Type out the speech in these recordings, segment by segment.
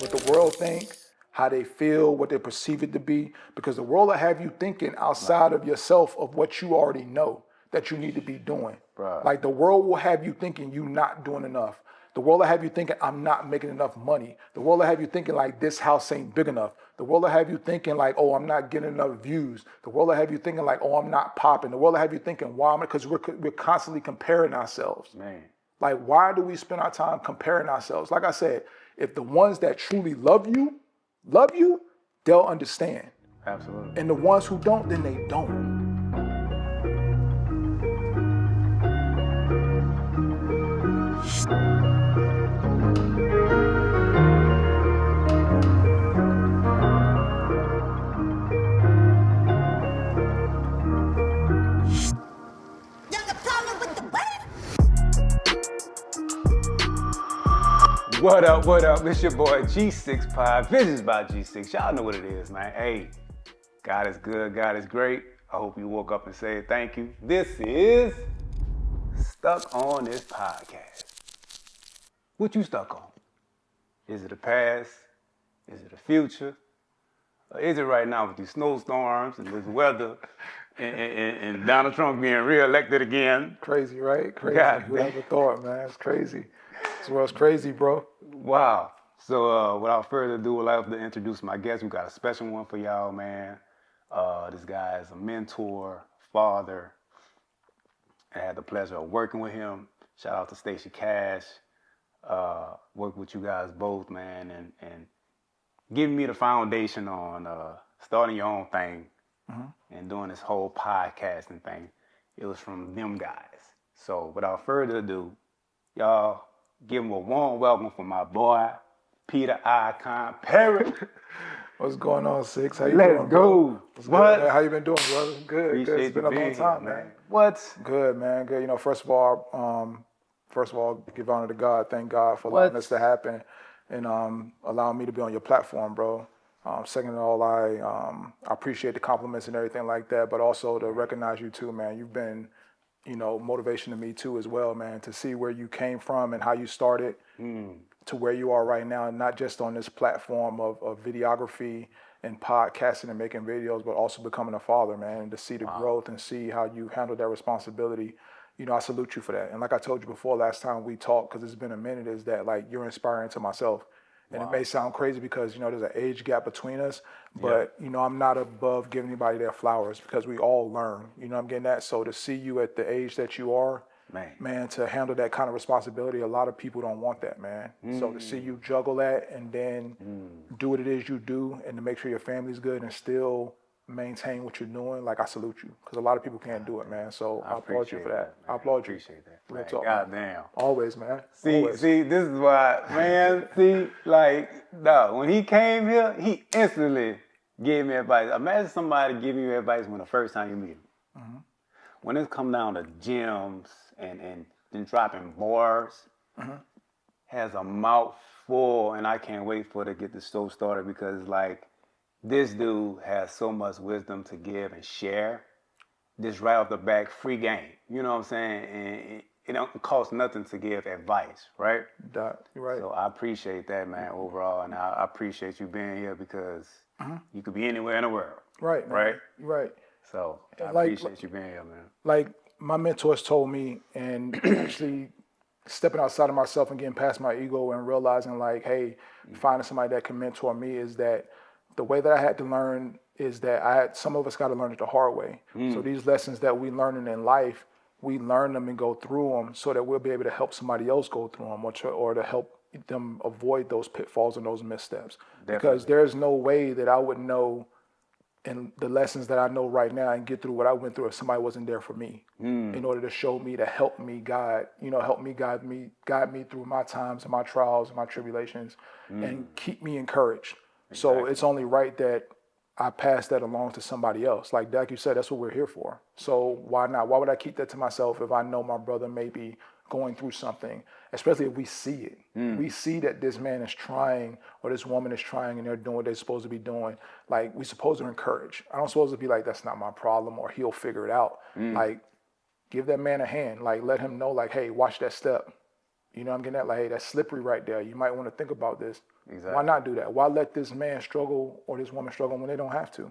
what the world think, how they feel, what they perceive it to be, because the world will have you thinking outside of yourself of what you already know that you need to be doing. Right. Like the world will have you thinking you not doing enough. The world will have you thinking I'm not making enough money. The world will have you thinking like this house ain't big enough. The world will have you thinking like, oh, I'm not getting enough views. The world will have you thinking like, oh, I'm not popping. The world will have you thinking, why? Because we're constantly comparing ourselves. Man. Like, why do we spend our time comparing ourselves? Like I said, if the ones that truly love you, they'll understand. Absolutely. And the ones who don't, then they don't. What up, what up? It's your boy G6 Pod, Visions by G6. Y'all know what it is, man. Hey, God is good, God is great. I hope you woke up and said thank you. This is Stuck on This Podcast. What you stuck on? Is it the past? Is it the future? Or is it right now with these snowstorms and this weather and Donald Trump being reelected again? Crazy, right? Crazy. God Who damn. ever thought, man? It's crazy. This world's crazy, bro. Wow. So without further ado, I'd like to introduce my guest. We got a special one for y'all, man. This guy is a mentor, father. I had the pleasure of working with him. Shout out to Stacey Cash. Worked with you guys both, man, and giving me the foundation on starting your own thing and doing this whole podcasting thing. It was from them guys. So without further ado, y'all give him a warm welcome for my boy, Peter Icon Perry. What's going on, Six? How you doing? Let's go. What's good, What? man? How you been doing, brother? Good. Appreciate Good. It's been a you long being time, here, man. What? Good, man. Good. You know, first of all, give honor to God. Thank God for allowing What? this to happen and allowing me to be on your platform, bro. Second of all, I appreciate the compliments and everything like that, but also to recognize you too, man. You've been, motivation to me too as well, man, to see where you came from and how you started to where you are right now, not just on this platform of videography and podcasting and making videos, but also becoming a father, man, and to see the growth and see how you handle that responsibility. I salute you for that. And like I told you before last time we talked, because it's been a minute, is that like you're inspiring to myself. And it may sound crazy because, there's an age gap between us, but, I'm not above giving anybody their flowers because we all learn, I'm getting at. So to see you at the age that you are, man, to handle that kind of responsibility, a lot of people don't want that, man. So to see you juggle that and then do what it is you do and to make sure your family's good and still maintain what you're doing, like I salute you because a lot of people can't do it, man. So I applaud you for that. I applaud you. Appreciate that. Real Man, talk, goddamn. Always, man. See, Always. this is why, man, when he came here, he instantly gave me advice. Imagine somebody giving you advice when the first time you meet him. When it's come down to gems and then dropping bars, has a mouth full, and I can't wait for it to get the show started because, this dude has so much wisdom to give and share. Just right off the back, free game. You know what I'm saying? And it don't cost nothing to give advice, right? You're right. So I appreciate that, man, overall. And I appreciate you being here because you could be anywhere in the world. Right, man. Right? Right. So I appreciate you being here, man. Like my mentors told me, and actually stepping outside of myself and getting past my ego and realizing like, hey, finding somebody that can mentor me is that the way that I had to learn is that some of us got to learn it the hard way. So these lessons that we learning in life, we learn them and go through them so that we'll be able to help somebody else go through them or to help them avoid those pitfalls and those missteps. Definitely. Because there's no way that I would know and the lessons that I know right now and get through what I went through if somebody wasn't there for me in order to show me, to help me guide me through my times and my trials and my tribulations and keep me encouraged. So it's only right that I pass that along to somebody else. Like you said, that's what we're here for. So why not? Why would I keep that to myself if I know my brother may be going through something, especially if we see it. We see that this man is trying or this woman is trying and they're doing what they're supposed to be doing. Like, we're supposed to encourage. I don't supposed to be like, that's not my problem or he'll figure it out. Like, give that man a hand. Like, let him know, like, hey, watch that step. You know what I'm getting at? Like, hey, that's slippery right there. You might want to think about this. Exactly. Why not do that? Why let this man struggle or this woman struggle when they don't have to?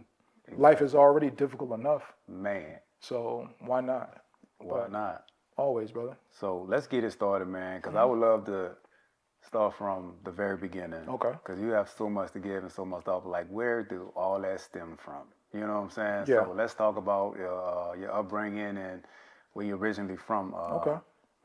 Life is already difficult enough. Man, So why not? why But not? always, brother. So let's get it started, man, because I would love to start from the very beginning. Okay. Because you have so much to give and so much to offer. Like, where do all that stem from? You know what I'm saying? Yeah. So let's talk about your upbringing and where you're originally from. Okay.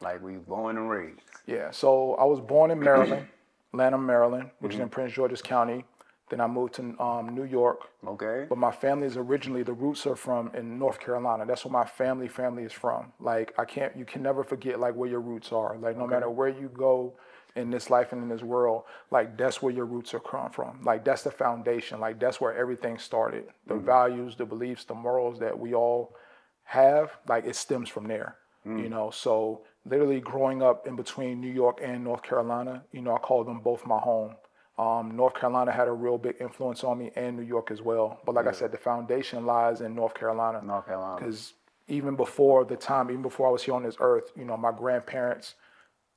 Like, we born and raised. Yeah. So I was born in Maryland, Lanham, Maryland, which is in Prince George's County. Then I moved to New York. Okay. But my family is originally, the roots are from in North Carolina. That's where my family is from. Like, you can never forget like where your roots are. Like, no matter where you go in this life and in this world, like that's where your roots are come from. Like, that's the foundation. Like, that's where everything started. The values, the beliefs, the morals that we all have, like it stems from there. You know, so literally growing up in between New York and North Carolina, you know, I call them both my home. North Carolina had a real big influence on me, and New York as well. But like I said, the foundation lies in North Carolina. North Carolina. Because even before I was here on this earth, you know, my grandparents,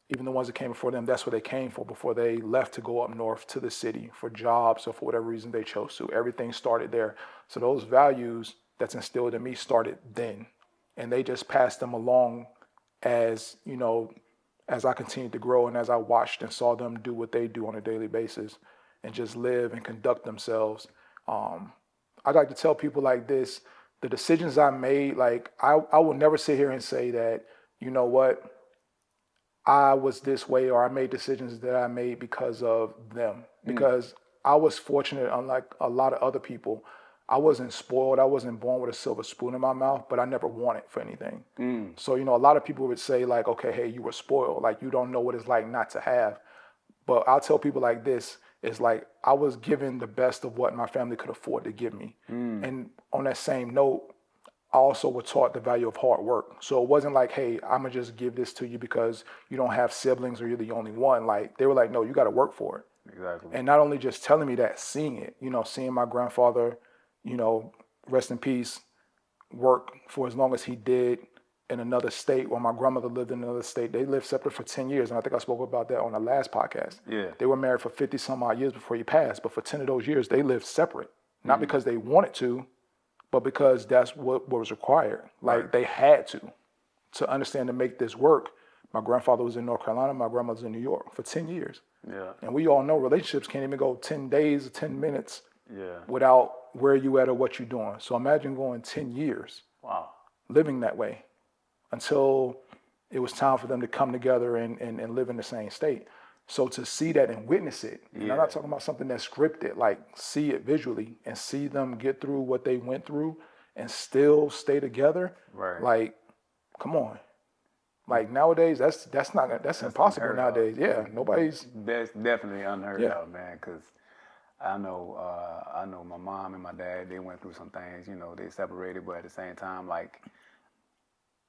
even the ones that came before them, that's what they came for before they left to go up north to the city for jobs or for whatever reason they chose to. Everything started there. So those values that's instilled in me started then. And they just passed them along as, you know, as I continued to grow and as I watched and saw them do what they do on a daily basis and just live and conduct themselves. I like to tell people like this, the decisions I made, like I will never sit here and say that, you know what, I was this way or I made decisions that I made because of them. Because I was fortunate, unlike a lot of other people. I wasn't spoiled. I wasn't born with a silver spoon in my mouth, but I never wanted for anything. So, you know, a lot of people would say like, okay, hey, you were spoiled. Like, you don't know what it's like not to have. But I'll tell people like this, it's like I was given the best of what my family could afford to give me. And on that same note, I also was taught the value of hard work. So it wasn't like, hey, I'm going to just give this to you because you don't have siblings or you're the only one. Like, they were like, no, you got to work for it. Exactly. And not only just telling me that, seeing it, you know, seeing my grandfather, you know, rest in peace, work for as long as he did in another state while my grandmother lived in another state. They lived separate for 10 years. And I think I spoke about that on the last podcast. Yeah. They were married for 50 some odd years before he passed. But for 10 of those years, they lived separate. Not because they wanted to, but because that's what was required. Like, they had to understand to make this work. My grandfather was in North Carolina. My grandmother's in New York for 10 years. Yeah. And we all know relationships can't even go 10 days or 10 minutes Yeah. without where you at or what you're doing. So imagine going 10 years Wow. living that way until it was time for them to come together and live in the same state. So to see that and witness it, and I'm not talking about something that's scripted, like see it visually and see them get through what they went through and still stay together. Right. Like, come on. Like, nowadays, that's impossible nowadays. Yeah, nobody's. That's definitely unheard Yeah. of, man. Because I know my mom and my dad. They went through some things. You know, they separated, but at the same time, like,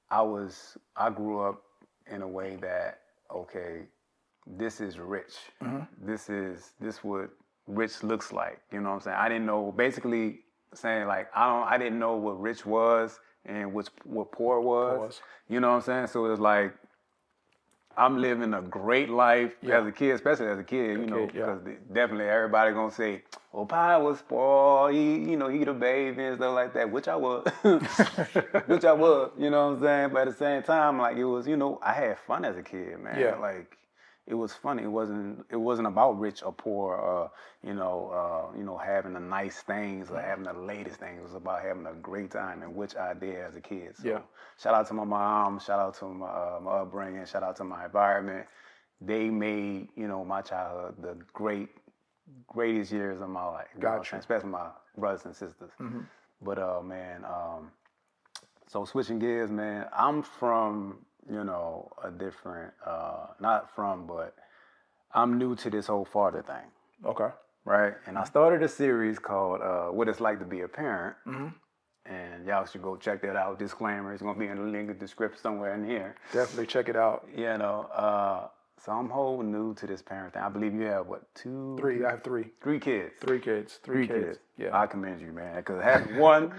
I grew up in a way that, okay, this is rich. This what rich looks like. You know what I'm saying? I didn't know. Basically, saying like I didn't know what rich was and what poor was. You know what I'm saying? So it's like I'm living a great life as a kid, especially as a kid, you know, because definitely everybody gonna say, "Well, Pi was spoiled, he the baby and stuff like that," which I was, you know what I'm saying? But at the same time, like, it was, you know, I had fun as a kid, man. Yeah. Like, it was funny. It wasn't about rich or poor, having the nice things or having the latest things. It was about having a great time, and which I did as a kid. So shout out to my mom, shout out to my upbringing, shout out to my environment. They made, you know, my childhood the greatest years of my life. Gotcha. Especially my brothers and sisters. But man, so switching gears, man, I'm from, you know, a different, not from, but I'm new to this whole father thing. Okay. Right? And I started a series called What It's Like to Be a Parent. And y'all should go check that out. Disclaimer, it's going to be in the link in the description somewhere in here. Definitely check it out. You know, so I'm whole new to this parent thing. I believe you have, what, Three. I have three. 3 kids. Three kids. Three kids. Yeah. I commend you, man, because having one,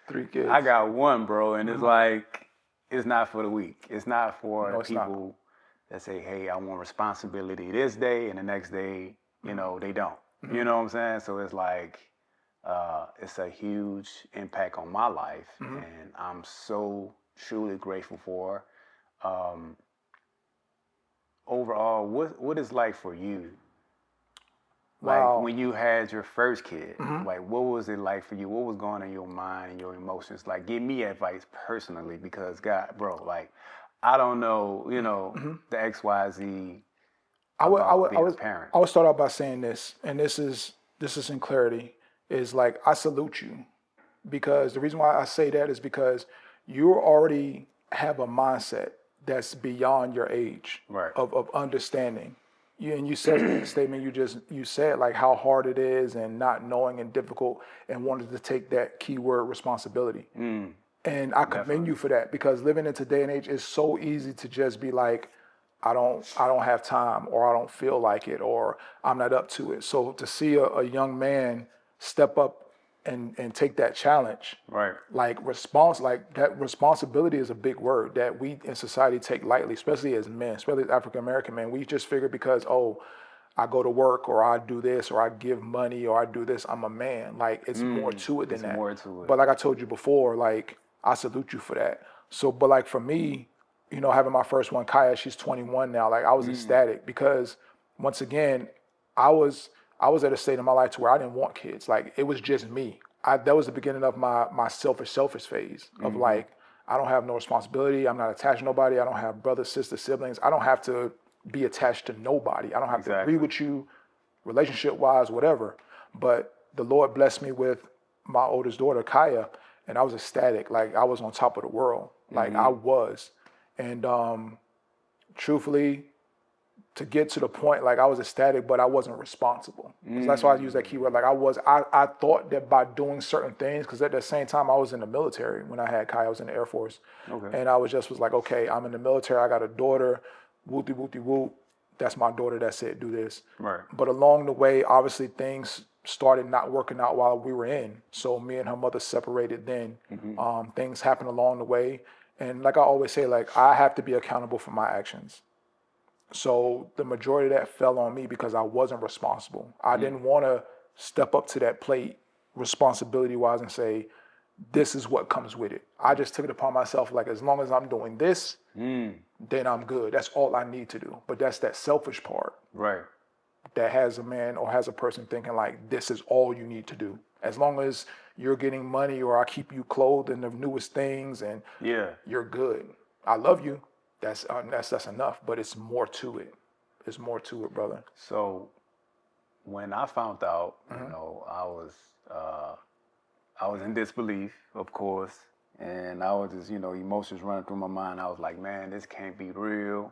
3 kids. I got one, bro, and it's like, it's not for the weak. It's not for No, it's people that say, hey, I want responsibility this day, and the next day, you know, they don't. You know what I'm saying? So it's like, it's a huge impact on my life, and I'm so truly grateful for. Overall, what is like for you? Like Wow. when you had your first kid, like what was it like for you? What was going on in your mind and your emotions? Like, give me advice personally, because God, bro, like I don't know, you know, the X, Y, Z I would, I about would, I being a would, parent. I would start out by saying this, and this is in clarity, is like I salute you, because the reason why I say that is because you already have a mindset that's beyond your age Right. of understanding. And you said in the statement you said like how hard it is and not knowing and difficult and wanted to take that keyword responsibility. And I commend Definitely. you for that, because living in today and age is so easy to just be like, I don't have time, or I don't feel like it, or I'm not up to it. So to see a young man step up and take that challenge, Right. like that responsibility is a big word that we in society take lightly, especially as men, especially as African American men. We just figure because, oh, I go to work, or I do this, or I give money, or I do this, I'm a man. Like it's more to it than It's that. more to it. But like I told you before, like I salute you for that. So, but like for me, having my first one, Kaya, she's 21 now. Like I was ecstatic, because once again, I was I was at a state in my life to where I didn't want kids. Like it was just me. That was the beginning of my selfish phase of like, I don't have no responsibility. I'm not attached to nobody. I don't have brothers, sisters, siblings. I don't have to be attached to nobody. I don't have to agree Exactly. with you, relationship wise, whatever. But the Lord blessed me with my oldest daughter, Kaya, and I was ecstatic. Like I was on top of the world. Like I was. And truthfully, to get to the point, like I was ecstatic, but I wasn't responsible. So that's why I use that keyword. Like I thought that by doing certain things, because at the same time I was in the military when I had Kaya, I was in the Air Force. Okay. And I was like, okay, I'm in the military, I got a daughter, whoopty whoopty whoop. That's my daughter, that's it, do this. Right. But along the way, obviously things started not working out while we were in. So me and her mother separated then. Things happened along the way. And like I always say, like I have to be accountable for my actions. So the majority of that fell on me because I wasn't responsible. I didn't want to step up to that plate responsibility wise and say, this is what comes with it. I just took it upon myself, like, as long as I'm doing this, then I'm good. That's all I need to do. But that's that selfish part Right. that has a man or has a person thinking, like, this is all you need to do. As long as you're getting money, or I keep you clothed in the newest things, and Yeah. you're good. I love you. That's enough. But it's more to it. There's more to it, brother. So when I found out, I was in disbelief, of course, and I was just, emotions running through my mind. I was like, man, this can't be real.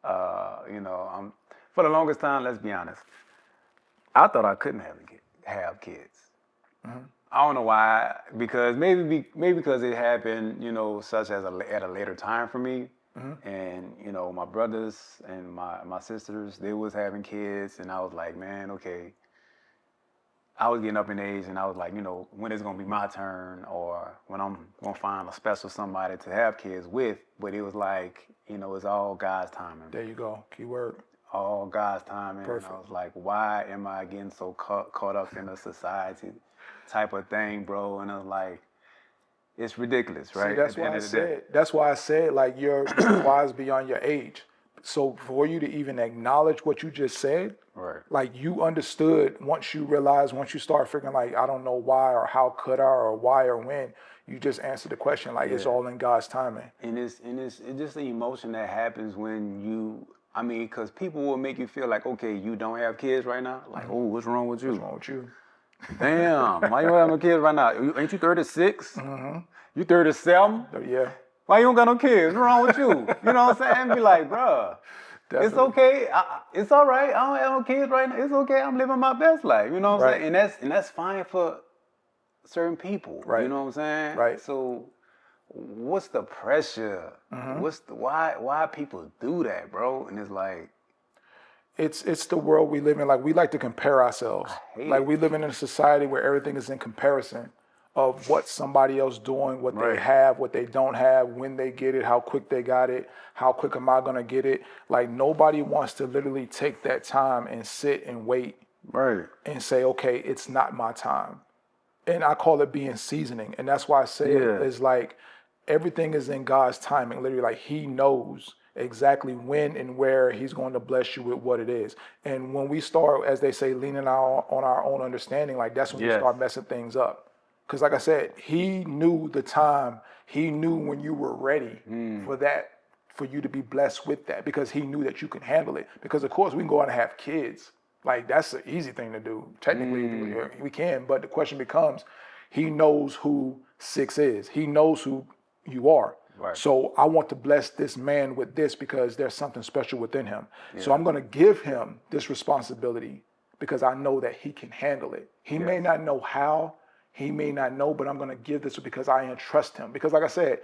I'm for the longest time. Let's be honest. I thought I couldn't have kids. I don't know why, because maybe because it happened, such as at a later time for me, and my brothers and my sisters, they was having kids, and I was like, man, okay. I was getting up in age, and I was like, when it's gonna be my turn, or when I'm gonna find a special somebody to have kids with. But it was like, it's all God's timing. There you go. Keyword. All God's timing. Perfect. And I was like, why am I getting so caught up in a society type of thing, bro? And I was like, it's ridiculous, right? See, that's At the why end I of the day. said. That's why I said, like, you're wise beyond your age. So for you to even acknowledge what you just said, Right. like you understood once you start figuring, like, I don't know why, or how could I, or why, or when. You just answered the question, like, it's Yeah. all in God's timing. And it's just the emotion that happens when because people will make you feel like, okay, you don't have kids right now. Like, oh, what's wrong with you? What's wrong with you? Damn, why you don't have no kids right now? Ain't you 36? You 37? Yeah. Why you don't got no kids? What's wrong with you? You know what I'm saying? Be like, bruh, it's Definitely. okay. It's all right. I don't have no kids right now. It's okay. I'm living my best life. You know what I'm Right. saying? And that's fine for certain people. Right. You know what I'm saying? Right. So what's the pressure? Why people do that, bro? And it's like, It's the world we live in. Like we like to compare ourselves. hate Like it. we live in a society where everything is in comparison of what somebody else doing, what they Right. have, what they don't have, when they get it, how quick they got it, how quick am I gonna get it. Like nobody wants to literally take that time and sit and wait Right. and say, okay, it's not my time. And I call it being seasoning. And that's why I say it Yeah. is like everything is in God's timing. Literally, like He knows exactly when and where He's going to bless you with what it is. And when we start, as they say, leaning on our own understanding, like that's when we Yes. start messing things up. Because, like I said, He knew the time. He knew when you were ready for that, for you to be blessed with that, because He knew that you can handle it. Because, of course, we can go out and have kids. Like that's an easy thing to do. Technically, we can, but the question becomes, He knows who 6 is. He knows who you are. Right. So I want to bless this man with this because there's something special within him. So Yeah. I'm going to give him this responsibility because I know that he can handle it. He may Yes. not know how, he may not know, but I'm going to give this because I entrust him. Because like I said,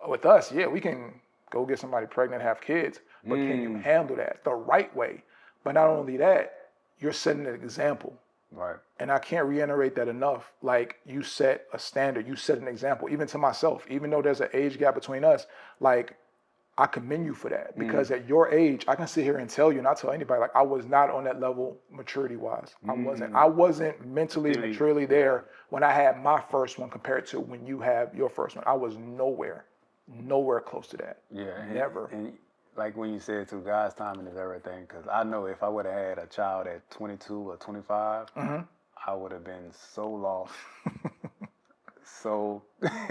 with us, yeah, we can go get somebody pregnant, have kids, but can you handle that the right way? But not only that, you're setting an example. Right. And I can't reiterate that enough. Like you set a standard, you set an example, even to myself, even though there's an age gap between us, like I commend you for that because at your age, I can sit here and tell you, and I tell anybody, like I was not on that level maturity wise. I wasn't mentally, maturely there when I had my first one compared to when you have your first one. I was nowhere close to that. Yeah. Never. And like when you said to God's timing is everything, because I know if I would have had a child at 22 or 25, I would have been so lost. So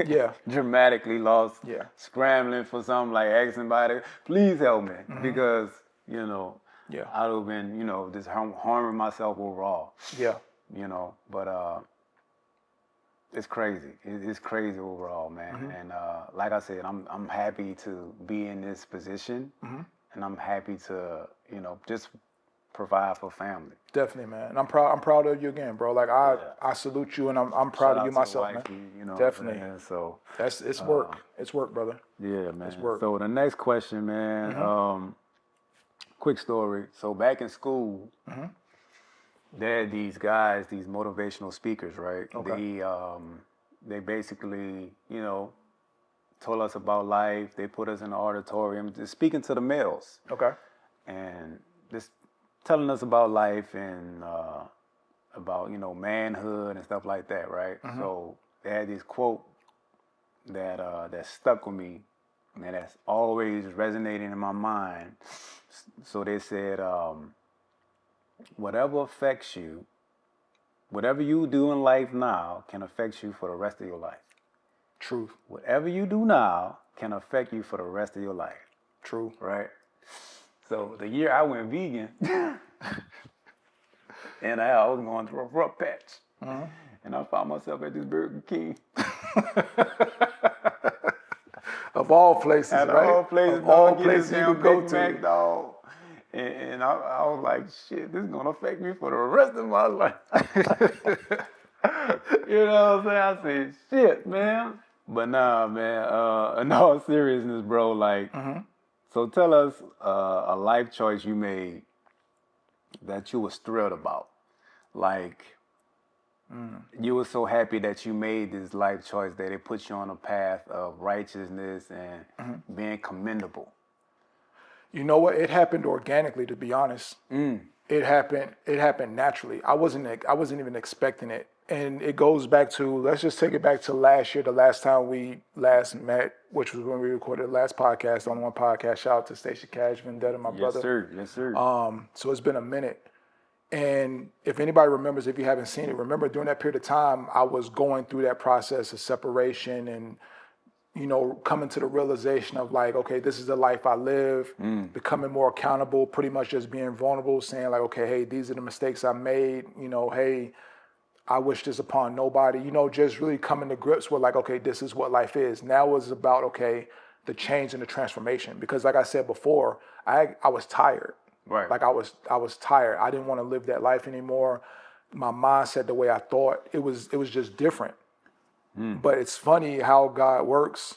Yeah. dramatically lost, Yeah. scrambling for something, like asking somebody, please help me, because, you know, Yeah. I would have been, you know, just harming myself overall, Yeah. you know, but it's crazy. It's crazy overall, man. And like I said, I'm happy to be in this position, and I'm happy to, you know, just provide for family. Definitely, man. And I'm proud of you again, bro. Like I salute you, and I'm proud Shout of you out to myself, the man. wifey, you know, Definitely. man, so It's work. It's work, brother. yeah, man. work. So the next question, man. Quick story. So back in school, they had these guys, these motivational speakers, right? Okay. They basically, you know, told us about life. They put us in the auditorium, just speaking to the males, Okay. and just telling us about life and about, you know, manhood and stuff like that, right? So they had this quote that stuck with me, and that's always resonating in my mind. So they said, whatever affects you, whatever you do in life now can affect you for the rest of your life. Truth. Whatever you do now can affect you for the rest of your life, True. right? So the year I went vegan, and I was going through a rough patch, and I found myself at this Burger King. Of all places, At right? all places, Of all dog, places you could go Big to. Mac, dog. And I was like, shit, this is gonna affect me for the rest of my life. You know what I'm saying? I said, shit, man. But nah, man, in all seriousness, bro, like, so tell us a life choice you made that you was thrilled about. Like, you were so happy that you made this life choice that it put you on a path of righteousness and being commendable. You know what? It happened organically, to be honest. It happened naturally. I wasn't even expecting it. And it goes back to, let's just take it back to last year, the last time we last met, which was when we recorded the last podcast, on one podcast. Shout out to Stacey Cash, Vendetta, my brother. Yes, sir. Yes, sir. So it's been a minute. And if anybody remembers, if you haven't seen it, remember during that period of time, I was going through that process of separation and, you know, coming to the realization of like, okay, this is the life I live, becoming more accountable, pretty much just being vulnerable, saying like, okay, hey, these are the mistakes I made, you know, hey, I wish this upon nobody, you know, just really coming to grips with like, okay, this is what life is. Now it's about, okay, the change and the transformation. Because like I said before, I was tired. Right. Like I was tired. I didn't want to live that life anymore. My mindset, the way I thought, it was just different. But it's funny how God works.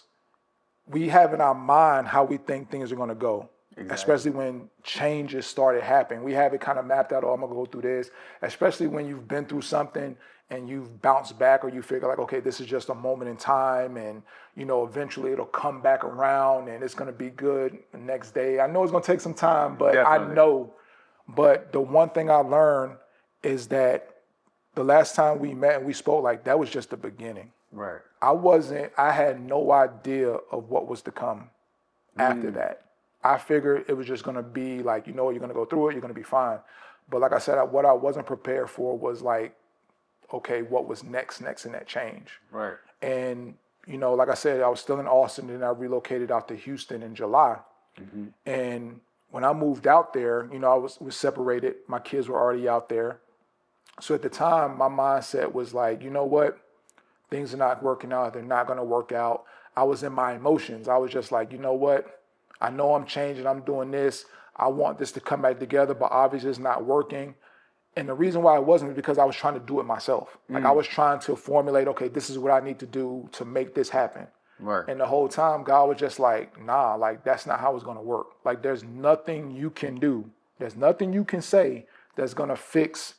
We have in our mind how we think things are going to go. especially when changes started happening. We have it kind of mapped out, oh, I'm gonna go through this, especially when you've been through something and you've bounced back, or you figure like, okay, this is just a moment in time, and eventually it'll come back around and it's gonna be good the next day. I know it's gonna take some time, but Definitely. I know. But the one thing I learned is that the last time we met and we spoke, like that was just the beginning. Right. I had no idea of what was to come after that. I figured it was just gonna be like, you're gonna go through it, you're gonna be fine. But like I said, what I wasn't prepared for was like, okay, what was next in that change? Right. And, like I said, I was still in Austin, and I relocated out to Houston in July. And when I moved out there, I was separated. My kids were already out there. So at the time, my mindset was like, you know what? Things are not working out. They're not going to work out. I was in my emotions. I was just like, you know what? I know I'm changing. I'm doing this. I want this to come back together, but obviously it's not working. And the reason why it wasn't is because I was trying to do it myself. Like I was trying to formulate, okay, this is what I need to do to make this happen. Right. And the whole time, God was just like, nah, like that's not how it's going to work. Like there's nothing you can do. There's nothing you can say that's going to fix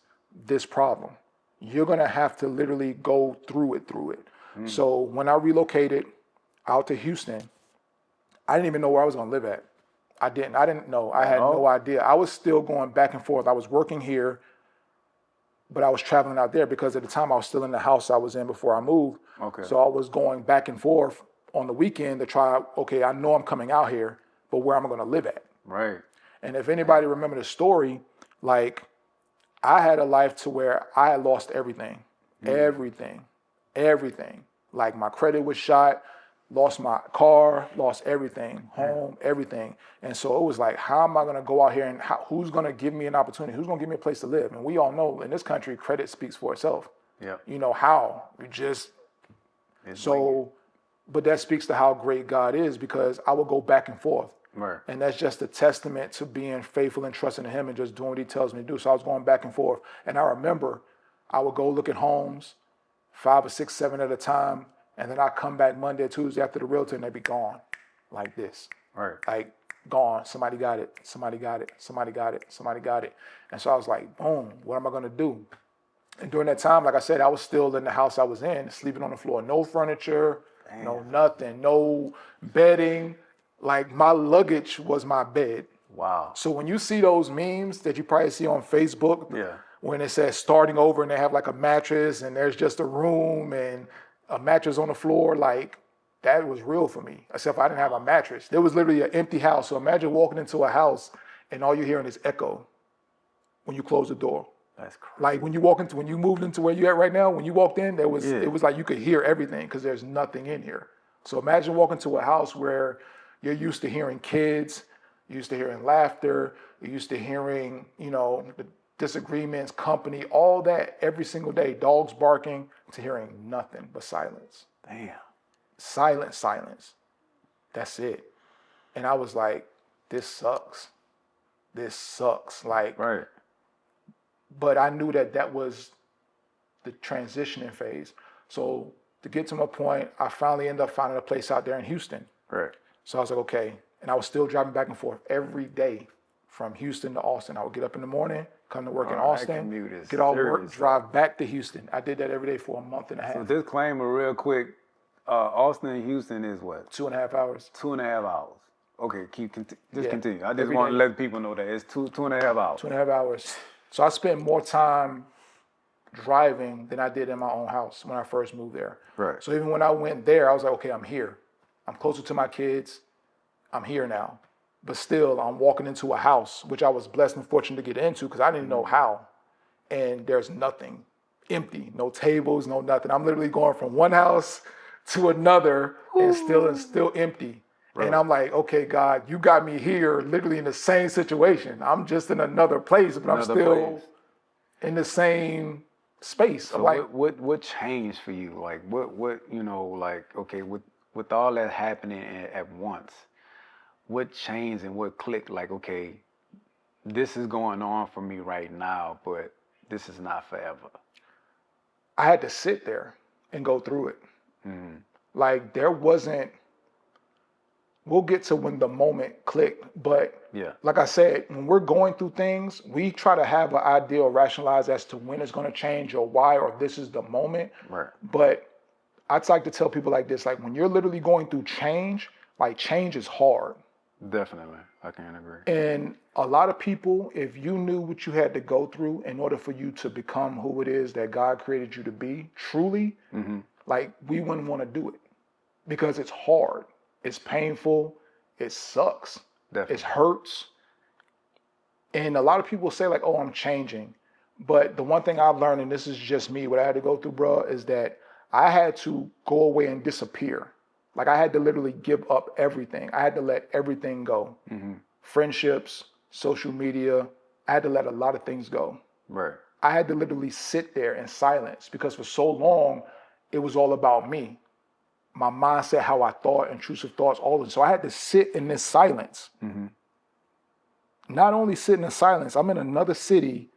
this problem. You're going to have to literally go through it. So when I relocated out to Houston, I didn't even know where I was going to live at. I didn't know. I had no idea. I was still going back and forth. I was working here, but I was traveling out there because at the time I was still in the house I was in before I moved. Okay. So I was going back and forth on the weekend to try, okay, I know I'm coming out here, but where am I going to live at? Right. And if anybody remember the story, like I had a life to where I had lost everything, everything. Like my credit was shot, lost my car, lost everything, home, everything. And so it was like, how am I going to go out here and who's going to give me an opportunity? Who's going to give me a place to live? And we all know in this country, credit speaks for itself. Yeah. How? But that speaks to how great God is, because I would go back and forth. Right. And that's just a testament to being faithful and trusting in him and just doing what he tells me to do. So I was going back and forth. And I remember I would go look at homes, 5 or 6, 7 at a time. And then I come back Monday or Tuesday after the realtor and they'd be gone like this. Right. Like gone. Somebody got it. Somebody got it. Somebody got it. Somebody got it. And so I was like, boom, what am I going to do? And during that time, like I said, I was still in the house I was in, sleeping on the floor. No furniture, no nothing, no bedding. Like my luggage was my bed. Wow. So when you see those memes that you probably see on Facebook, Yeah. when it says starting over and they have like a mattress and there's just a room and a mattress on the floor, like that was real for me, except I didn't have a mattress. There was literally an empty house. So imagine walking into a house and all you're hearing is echo when you close the door. That's crazy. Like when you moved into where you at right now, when you walked in, it was like you could hear everything because there's nothing in here. So imagine walking to a house where you're used to hearing kids, you're used to hearing laughter, you're used to hearing, the disagreements, company, all that every single day, dogs barking, to hearing nothing but silence. Damn. Silence. That's it. And I was like, this sucks. Like, Right. but I knew that was the transitioning phase. So to get to my point, I finally ended up finding a place out there in Houston. Right. So I was like, okay. And I was still driving back and forth every day from Houston to Austin. I would get up in the morning, come to work in Austin, get all work, drive back to Houston. I did that every day for a month and a half. So disclaimer real quick, Austin and Houston is what? 2.5 hours. 2.5 hours. Okay, continue. I just Every want to day. let people know that it's 2.5 hours. 2.5 hours. So I spent more time driving than I did in my own house when I first moved there. Right. So even when I went there, I was like, okay, I'm here. I'm closer to my kids. I'm here now. But still, I'm walking into a house, which I was blessed and fortunate to get into because I didn't know how. And there's nothing. Empty. No tables, no nothing. I'm literally going from one house to another and still empty. Right. And I'm like, okay, God, you got me here literally in the same situation. I'm just in another place, but I'm still in the same space. So like, what changed for you? Like what okay, with all that happening at once, what changed and what clicked? Like, okay, this is going on for me right now, but this is not forever. I had to sit there and go through it. Like there wasn't we'll get to when the moment clicked. But Yeah. like I said, when we're going through things, we try to have an idea or rationalize as to when it's going to change or why or this is the moment. Right. But I'd like to tell people like this, like when you're literally going through change, like change is hard. Definitely. I can't agree. And a lot of people, if you knew what you had to go through in order for you to become who it is that God created you to be, truly, like we wouldn't want to do it because it's hard, it's painful, it sucks, Definitely. it hurts. And a lot of people say like, oh, I'm changing. But the one thing I've learned, and this is just me, what I had to go through, bro, is that I had to go away and disappear. Like I had to literally give up everything. I had to let everything go. Friendships, social media. I had to let a lot of things go. Right. I had to literally sit there in silence because for so long, it was all about me. My mindset, how I thought, intrusive thoughts, all of it. So I had to sit in this silence. Not only sit in the silence, I'm in another city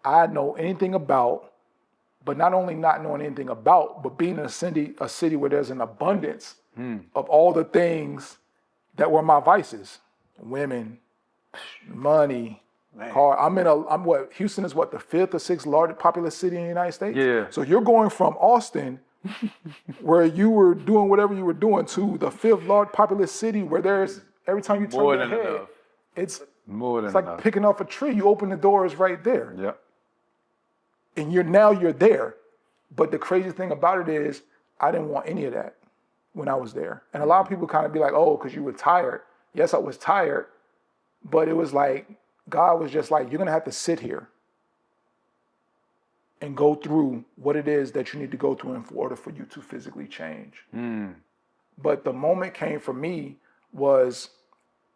I know anything about, but not only not knowing anything about, but being in a city where there's an abundance of all the things that were my vices. Women, money, car. I'm what, Houston is what, the fifth or sixth largest populous city in the United States? Yeah. So you're going from Austin, where you were doing whatever you were doing, to the fifth largest populous city where there's, every time you turn More your than head, enough. it's More than it's like enough. picking off a tree. You open the doors right there. Yep. And you're there. But the crazy thing about it is I didn't want any of that when I was there. And a lot of people kind of be like, oh, because you were tired. Yes, I was tired, but it was like God was just like, you're gonna have to sit here and go through what it is that you need to go through in order for you to physically change. But the moment came for me was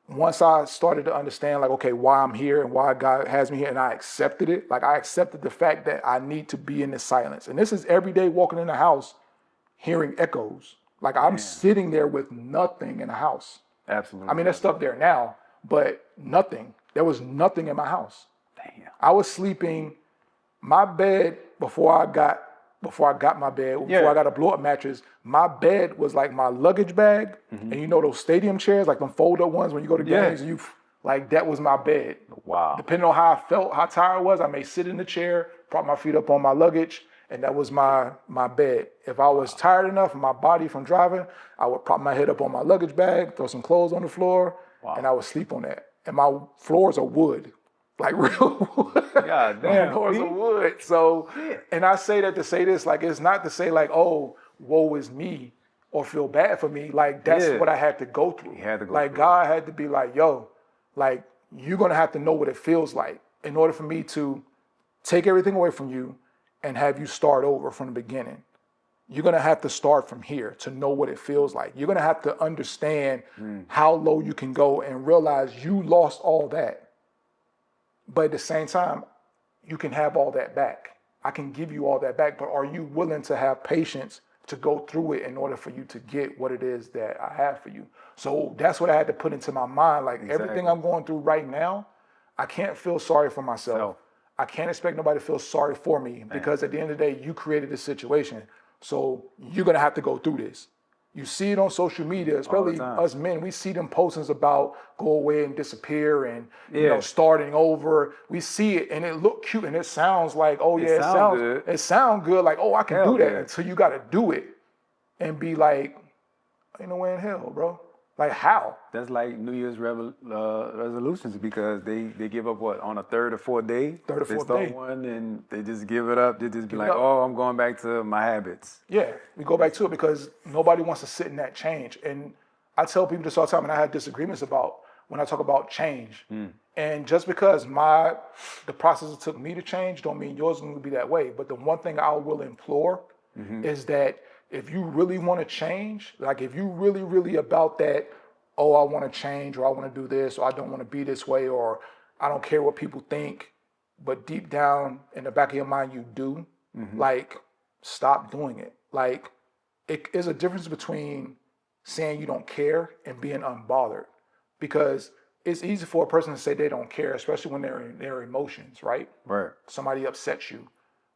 once I started to understand, like, okay, why I'm here and why God has me here, and I accepted it. Like, I accepted the fact that I need to be in this silence. And this is every day walking in the house, hearing echoes. Like, I'm sitting there with nothing in the house. Absolutely. I mean, there's stuff there now, but nothing. There was nothing in my house. Damn. I was sleeping, my bed before I got my bed, before I got a blow-up mattress, my bed was like my luggage bag. And you know those stadium chairs, like them fold-up ones when you go to games, and like that was my bed. Wow. Depending on how I felt, how tired I was, I may sit in the chair, prop my feet up on my luggage, and that was my bed. If I was tired enough, my body from driving, I would prop my head up on my luggage bag, throw some clothes on the floor, and I would sleep on that. And my floors are wood. Like real wood. God damn. Floors of wood. So, and I say that to say this, like, it's not to say like, oh, woe is me or feel bad for me. Like, that's what I had to go through. You had to go like, through God had to be like, yo, like, you're going to have to know what it feels like in order for me to take everything away from you and have you start over from the beginning. You're going to have to start from here to know what it feels like. You're going to have to understand how low you can go and realize you lost all that. But at the same time, you can have all that back. I can give you all that back, but are you willing to have patience to go through it in order for you to get what it is that I have for you? So that's what I had to put into my mind. Like everything I'm going through right now, I can't feel sorry for myself. I can't expect nobody to feel sorry for me because at the end of the day, you created this situation. So you're going to have to go through this. You see it on social media, especially us men. We see them postings about go away and disappear and you know starting over. We see it and it look cute and it sounds like it sounds good. Like I can do that until you got to do it and be like, ain't no way in hell, bro. Like how? That's like New Year's resolutions because they give up on a third or fourth day. They start one and they just give it up. They just be like, oh, I'm going back to my habits. Yeah, we go back to it because nobody wants to sit in that change. And I tell people this all the time, and I have disagreements about when I talk about change. And just because the process it took me to change don't mean yours is going to be that way. But the one thing I will implore is that if you really want to change, like if you really, really about that, oh, I want to change or I want to do this or I don't want to be this way or I don't care what people think, but deep down in the back of your mind you do, like stop doing it. Like it is a difference between saying you don't care and being unbothered because it's easy for a person to say they don't care, especially when they're in their emotions, right? Right. Somebody upsets you.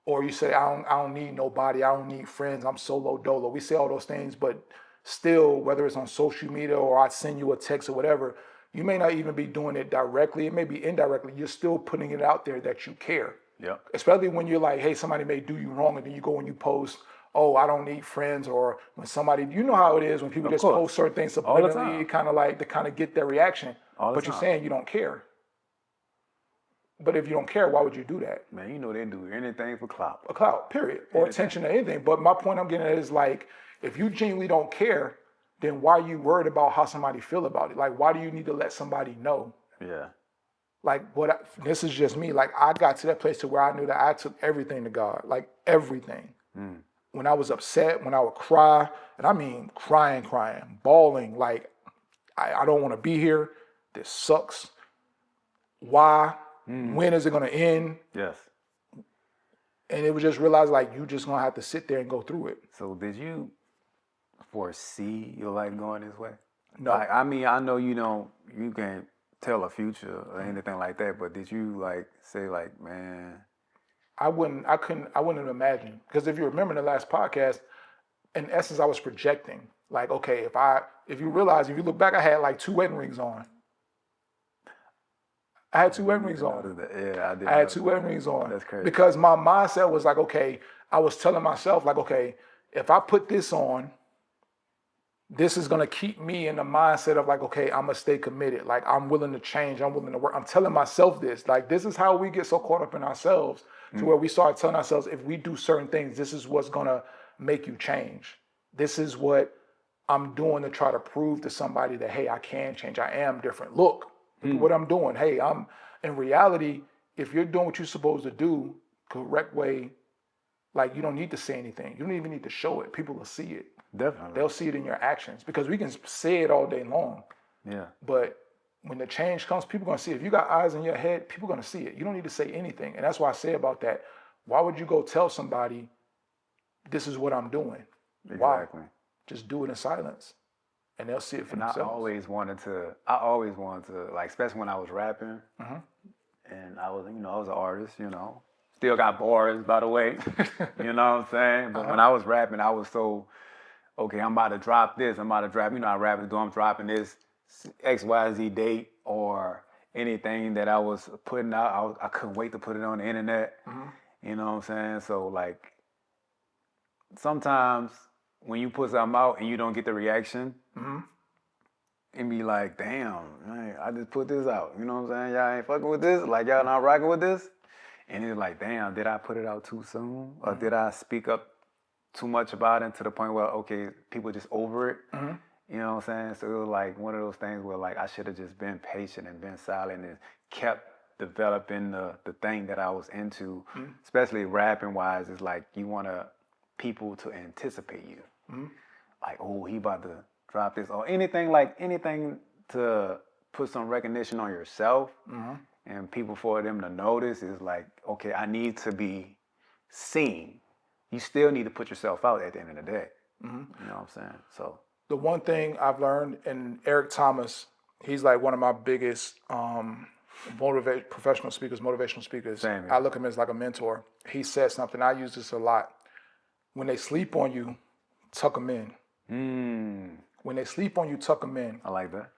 Or you say, I don't need nobody, I don't need friends, I'm solo dolo. We say all those things, but still, whether it's on social media or I send you a text or whatever, you may not even be doing it directly. It may be indirectly. You're still putting it out there that you care. Yep. Especially when you're like, hey, somebody may do you wrong, and then you go and you post, oh, I don't need friends, or when somebody, you know how it is when people Of just course. post certain things All the subliminally, time. it kind of like to kind of get their reaction. All the But you're time. saying you don't care. But if you don't care, why would you do that? Man, you know they do anything for clout. A clout, period, or attention to anything. But my point I'm getting at is like, if you genuinely don't care, then why are you worried about how somebody feel about it? Like, why do you need to let somebody know? Yeah. Like this is just me. Like I got to that place to where I knew that I took everything to God, like everything. When I was upset, when I would cry, and I mean crying, bawling, like I don't want to be here. This sucks. Why? When is it gonna end? Yes. And it was just realized like you just gonna have to sit there and go through it. So did you foresee your life going this way? No. Like, I mean, I know you can't tell a future or anything like that, but did you like say like, man, I wouldn't imagine. Because if you remember in the last podcast, in essence, I was projecting. Like, okay, if you look back, I had like 2 wedding rings on. I had 2 wedding rings on. Yeah, I did. I had 2 wedding rings on. That's crazy. Because my mindset was like, okay, I was telling myself, like, okay, if I put this on, this is gonna keep me in the mindset of like, okay, I'm gonna stay committed. Like I'm willing to change. I'm willing to work. I'm telling myself this. Like this is how we get so caught up in ourselves to where we start telling ourselves if we do certain things, this is what's gonna make you change. This is what I'm doing to try to prove to somebody that hey, I can change. I am different. Look at what I'm doing. Hey, I'm in reality. If you're doing what you're supposed to do, correct way, like you don't need to say anything. You don't even need to show it. People will see it. Definitely. They'll see it in your actions because we can say it all day long. Yeah. But when the change comes, people are going to see it. If you got eyes in your head, people are going to see it. You don't need to say anything. And that's why I say about that. Why would you go tell somebody, this is what I'm doing? Exactly. Why? Just do it in silence. And they'll see it for themselves. I always wanted to, like, especially when I was rapping, and I was an artist, Still got bars, by the way. You know what I'm saying? But when I was rapping, I was so, okay, I'm about to drop this. I'm about to drop, how rappers do, I'm dropping this XYZ date or anything that I was putting out. I couldn't wait to put it on the internet. You know what I'm saying? So, like, sometimes when you put something out and you don't get the reaction, and be like, damn, man, I just put this out. You know what I'm saying? Y'all ain't fucking with this? Like, y'all not rocking with this? And it's like, damn, did I put it out too soon? Or did I speak up too much about it to the point where, okay, people just over it? You know what I'm saying? So it was like one of those things where like I should have just been patient and been silent and kept developing the thing that I was into, especially rapping wise. It's like you want people to anticipate you. Like, oh, he about to drop this or anything to put some recognition on yourself. And people for them to notice is like, okay, I need to be seen. You still need to put yourself out at the end of the day. You know what I'm saying? So the one thing I've learned, and Eric Thomas, he's like one of my biggest motivational speakers. Same here. I look at him as like a mentor. He said something, I use this a lot. When they sleep on you, tuck them in. When they sleep on you, tuck them in. I like that.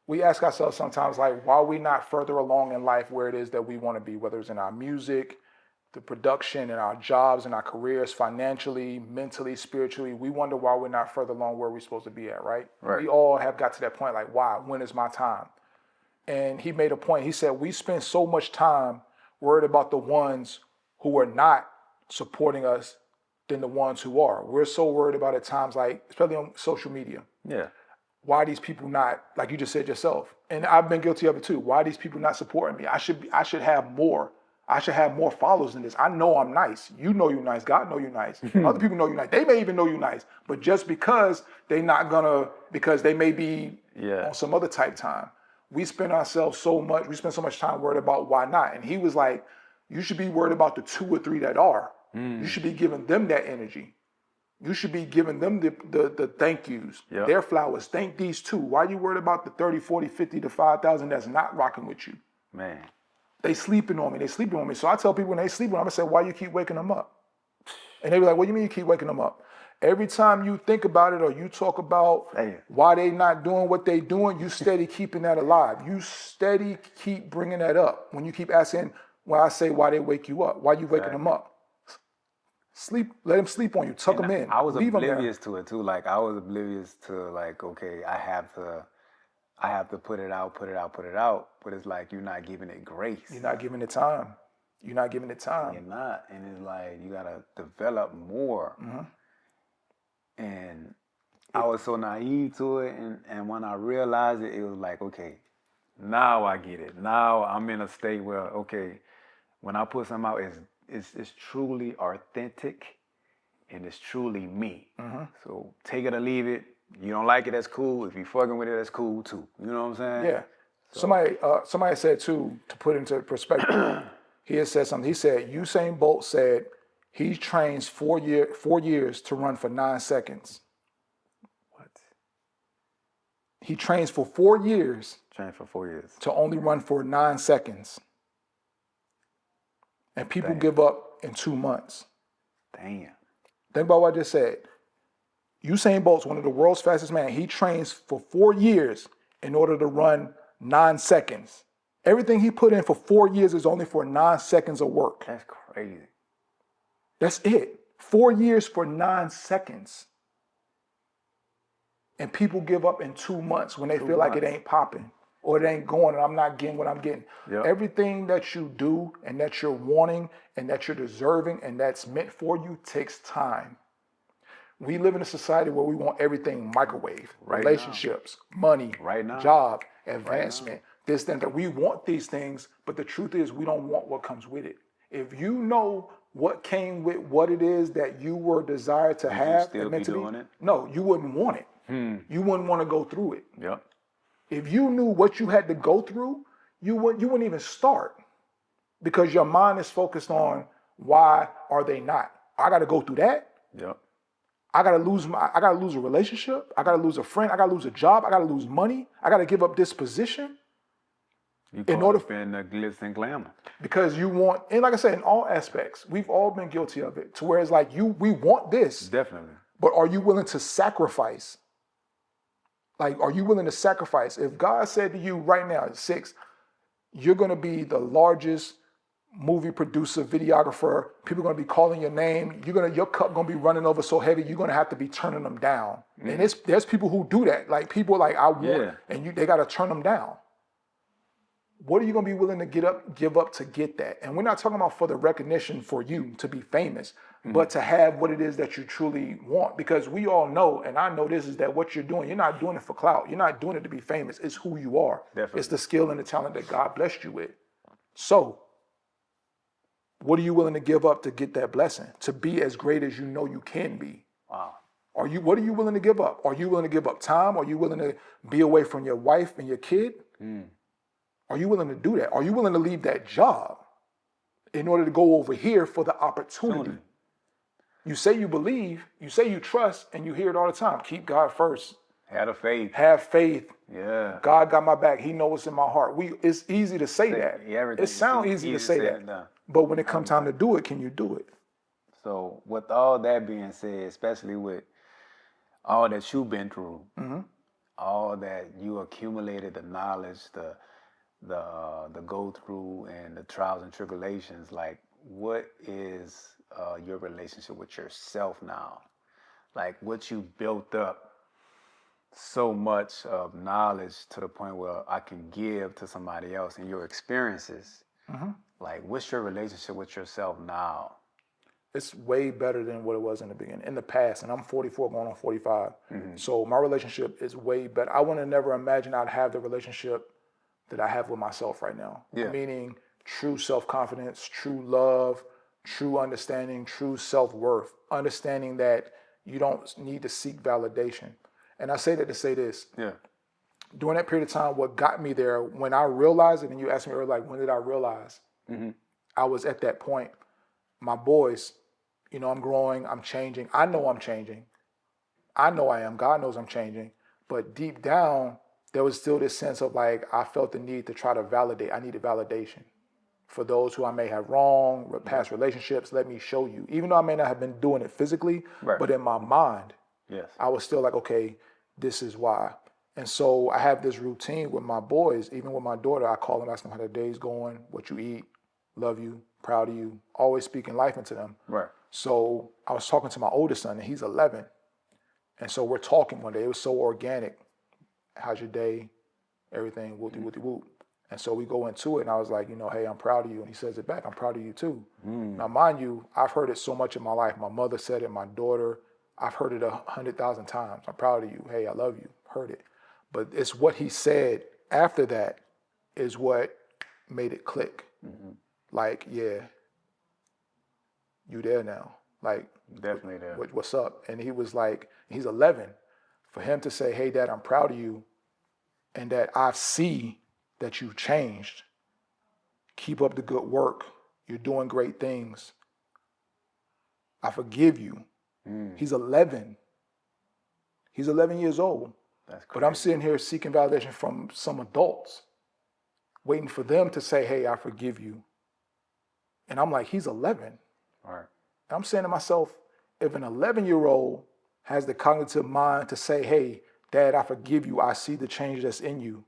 We ask ourselves sometimes, like, why are we not further along in life where it is that we want to be, whether it's in our music, the production, in our jobs, in our careers, financially, mentally, spiritually. We wonder why we're not further along where we're supposed to be at, right? We all have got to that point, like, why? When is my time? And he made a point. He said, we spend so much time worried about the ones who are not supporting us than the ones who are. We're so worried about at times, like, especially on social media. Yeah. Why are these people not, like you just said yourself, and I've been guilty of it too. Why are these people not supporting me? I should have more. I should have more followers than this. I know I'm nice. You know you're nice. God know you're nice. Other people know you're nice. They may even know you're nice. But just because because they may be on some other type time. We spend so much time worried about why not. And he was like, you should be worried about the 2 or 3 that are. You should be giving them that energy. You should be giving them the thank yous, their flowers. Thank these 2. Why are you worried about the 30, 40, 50 to 5,000 that's not rocking with you? Man. They sleeping on me. So I tell people when they sleep on me, I say, why you keep waking them up? And they be like, what do you mean you keep waking them up? Every time you think about it or you talk about Damn. why they not doing what they doing, you steady keeping that alive. You steady keep bringing that up. When you keep asking, when I say why they wake you up, why you waking them up? Sleep, let them sleep on you. Tuck them in. I was Leave them there. oblivious to it too. Like I was oblivious to like, okay, I have to put it out. But it's like you're not giving it grace. You're not giving it time. You're not giving it time. You're not, and it's like you gotta develop more. And I was so naive to it, and when I realized it, it was like, okay, now I get it. Now I'm in a state where, okay, when I put something out, it's truly authentic, and it's truly me. So take it or leave it. You don't like it, that's cool. If you fucking with it, that's cool too. You know what I'm saying? Yeah. So. Somebody said too, to put into perspective, he had said something. He said Usain Bolt said he trains 4 years to run for 9 seconds. What? He trains for 4 years. Trained for 4 years. To only run for 9 seconds. And people give up in 2 months. Damn. Think about what I just said. Usain Bolt's one of the world's fastest men. He trains for 4 years in order to run 9 seconds. Everything he put in for 4 years is only for 9 seconds of work. That's crazy. That's it. 4 years for 9 seconds. And people give up in 2 months when they feel like it ain't popping or it ain't going and I'm not getting what I'm getting. Yep. Everything that you do and that you're wanting and that you're deserving and that's meant for you takes time. We live in a society where we want everything microwave, relationships, money, job, advancement, this, that. We want these things, but the truth is we don't want what comes with it. If you know what came with what it is that you were desired to have, still meant be to doing be, it? no, you wouldn't want it. You wouldn't want to go through it. Yep. If you knew what you had to go through, you wouldn't even start because your mind is focused on why are they not? I got to go through that. Yep. I gotta lose a relationship. I gotta lose a friend. I gotta lose a job. I gotta lose money. I gotta give up this position. You caught up in the glitz and glamour. Because you want, and like I said, in all aspects, we've all been guilty of it. To where it's like we want this. Definitely. But are you willing to sacrifice? Like, are you willing to sacrifice? If God said to you right now at 6, you're gonna be the largest movie producer, videographer, people are gonna be calling your name. Your cup gonna be running over so heavy, you're gonna have to be turning them down. And there's people who do that. Like people like I want, and they gotta turn them down. What are you gonna be willing to give up to get that? And we're not talking about for the recognition for you to be famous, but to have what it is that you truly want. Because we all know, and I know this, is that what you're doing, you're not doing it for clout. You're not doing it to be famous. It's who you are. Definitely. It's the skill and the talent that God blessed you with. So, what are you willing to give up to get that blessing? To be as great as you know you can be? Wow. What are you willing to give up? Are you willing to give up time? Are you willing to be away from your wife and your kid? Are you willing to do that? Are you willing to leave that job in order to go over here for the opportunity? You say you believe, you say you trust, and you hear it all the time. Keep God first. Have faith. Have faith. Yeah. God got my back. He knows what's in my heart. It's easy to say that. It sounds easy to say that. But when it comes time to do it, can you do it? So with all that being said, especially with all that you've been through, all that you accumulated, the knowledge, the go through and the trials and tribulations, like what is your relationship with yourself now? Like what you built up so much of knowledge to the point where I can give to somebody else and your experiences. Like what's your relationship with yourself now? It's way better than what it was in the beginning, in the past. And I'm 44 going on 45. So my relationship is way better. I would have never imagined I'd have the relationship that I have with myself right now. Meaning true self-confidence, true love, true understanding, true self-worth, understanding that you don't need to seek validation. And I say that to say this. During that period of time, what got me there, when I realized it, and you asked me earlier, like, when did I realize? I was at that point. My boys, I'm growing, I'm changing. I know I'm changing. I know I am. God knows I'm changing. But deep down, there was still this sense of like, I felt the need to try to validate. I needed validation. for those who I may have wronged, past relationships, let me show you. Even though I may not have been doing it physically, Right. but in my mind, Yes. I was still like, okay, this is why. And so I have this routine with my boys, even with my daughter. I call them, ask them how their day's going, what you eat, love you, proud of you, always speaking life into them. Right. So I was talking to my oldest son, and he's 11. And so we're talking one day. It was so organic. How's your day? Everything, whoopty, whoopty, whoop. And so we go into it, and I was like, hey, I'm proud of you. And he says it back, I'm proud of you too. Now, mind you, I've heard it so much in my life. My mother said it, my daughter, I've heard it 100,000 times. I'm proud of you. Hey, I love you. Heard it. But it's what he said after that is what made it click. Like, yeah, you there now. Like, Definitely there. what's up? And he was like, he's 11. For him to say, hey, Dad, I'm proud of you, and that I see that you've changed. Keep up the good work. You're doing great things. I forgive you. He's 11. He's 11 years old. That's crazy. But I'm sitting here seeking validation from some adults, waiting for them to say, hey, I forgive you. And I'm like, he's 11. All right. And I'm saying to myself, if an 11-year-old has the cognitive mind to say, hey, Dad, I forgive you. I see the change that's in you.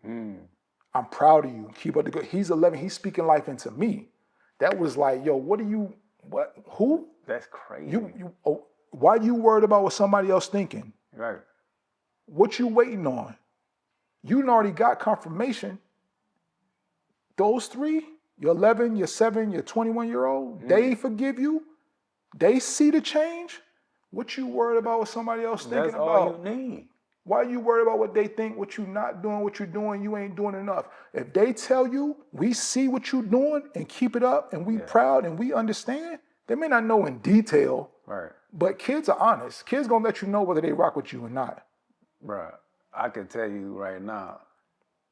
I'm proud of you. Keep up the good. He's 11. He's speaking life into me. That was like, yo, who? That's crazy. Why you worried about what somebody else thinking? Right. What you waiting on? You done already got confirmation. Those three, your 11, your 7, your 21-year-old, they forgive you. They see the change. What you worried about what somebody else thinking That's about? all you need. Why you worried about what they think, what you not doing, what you're doing, you ain't doing enough. If they tell you, we see what you're doing and keep it up and we proud and we understand, they may not know in detail, Right. but kids are honest. Kids gonna let you know whether they rock with you or not. Bruh, I can tell you right now,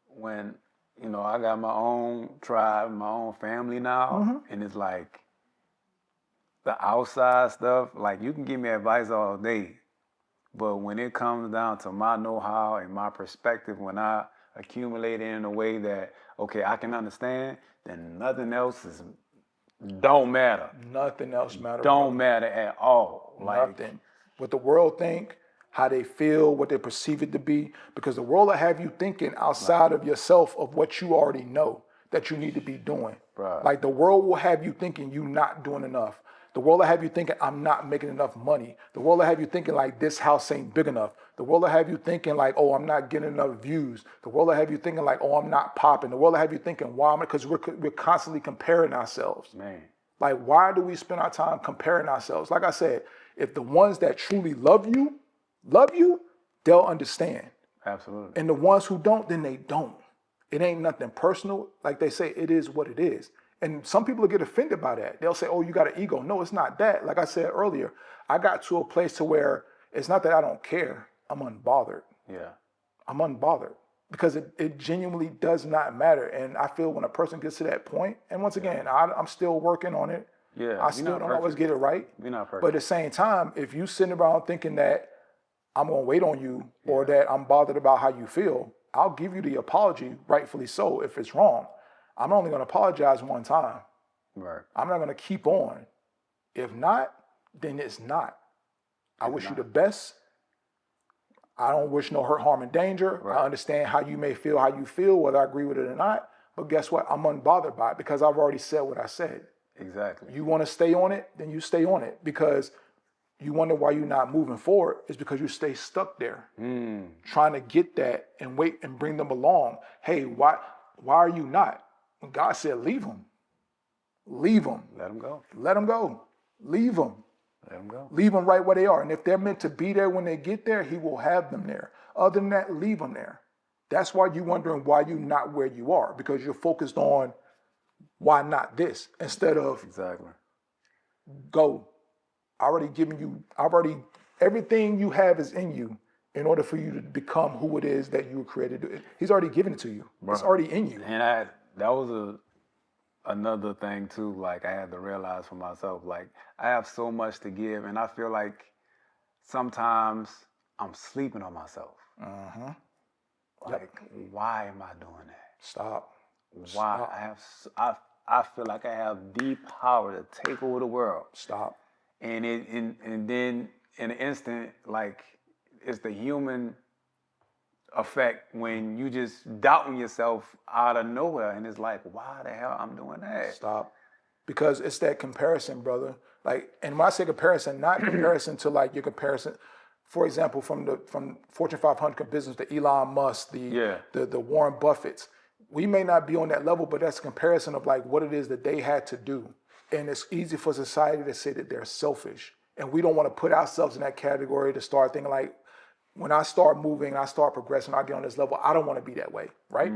when, I got my own tribe, my own family now, and it's like the outside stuff, like you can give me advice all day, but when it comes down to my know-how and my perspective, when I accumulate it in a way that, okay, I can understand, then nothing else don't matter. Nothing else matters. Don't matter at all. Nothing. What the world think, how they feel, what they perceive it to be, because the world will have you thinking outside of yourself of what you already know that you need to be doing. Right. Like the world will have you thinking you're not doing enough. The world will have you thinking I'm not making enough money. The world will have you thinking like this house ain't big enough. The world will have you thinking like, oh, I'm not getting enough views. The world will have you thinking like, oh, I'm not popping. The world will have you thinking, why? Because we're constantly comparing ourselves. Man. Like, why do we spend our time comparing ourselves? Like I said, if the ones that truly love you, they'll understand. Absolutely. And the ones who don't, then they don't. It ain't nothing personal. Like they say, it is what it is. And some people will get offended by that. They'll say, oh, you got an ego. No, it's not that. Like I said earlier, I got to a place to where it's not that I don't care. I'm unbothered. Yeah. I'm unbothered because it genuinely does not matter. And I feel when a person gets to that point, and once again, I'm still working on it. Yeah. I still don't always get it right. We're not perfect. But at the same time, if you sitting around thinking that I'm going to wait on you or that I'm bothered about how you feel, I'll give you the apology, rightfully so, if it's wrong. I'm only going to apologize one time. Right. I'm not going to keep on. If not, then it's not. I wish you the best. I don't wish no hurt, harm, and danger. Right. I understand how you may feel, how you feel, whether I agree with it or not. But guess what? I'm unbothered by it because I've already said what I said. Exactly. You want to stay on it, then you stay on it because you wonder why you're not moving forward. It's because you stay stuck there, trying to get that and wait and bring them along. Hey, why are you not? When God said, leave them. Leave them. Let them go. Let them go. Leave them. Let them go. Leave them right where they are. And if they're meant to be there when they get there, he will have them there. Other than that, leave them there. That's why you're wondering why you're not where you are, because you're focused on why not this instead of Exactly. go. Everything you have is in you in order for you to become who it is that you were created to. He's already given it to you. Bro. It's already in you. And that was another thing too, like I had to realize for myself, like I have so much to give and I feel like sometimes I'm sleeping on myself. Uh-huh. Like, why am I doing that? Stop. Why? Stop. I feel like I have the power to take over the world. Stop. And then in an instant, like it's the human effect when you just doubting yourself out of nowhere, and it's like, why the hell I'm doing that? Stop. Because it's that comparison, brother. Like, and when I say comparison, not comparison to like your comparison, for example, from Fortune 500 business, the Elon Musk, the Warren Buffetts. We may not be on that level, but that's a comparison of like what it is that they had to do. And it's easy for society to say that they're selfish. And we don't want to put ourselves in that category to start thinking like, when I start moving, I start progressing, I get on this level, I don't want to be that way, right?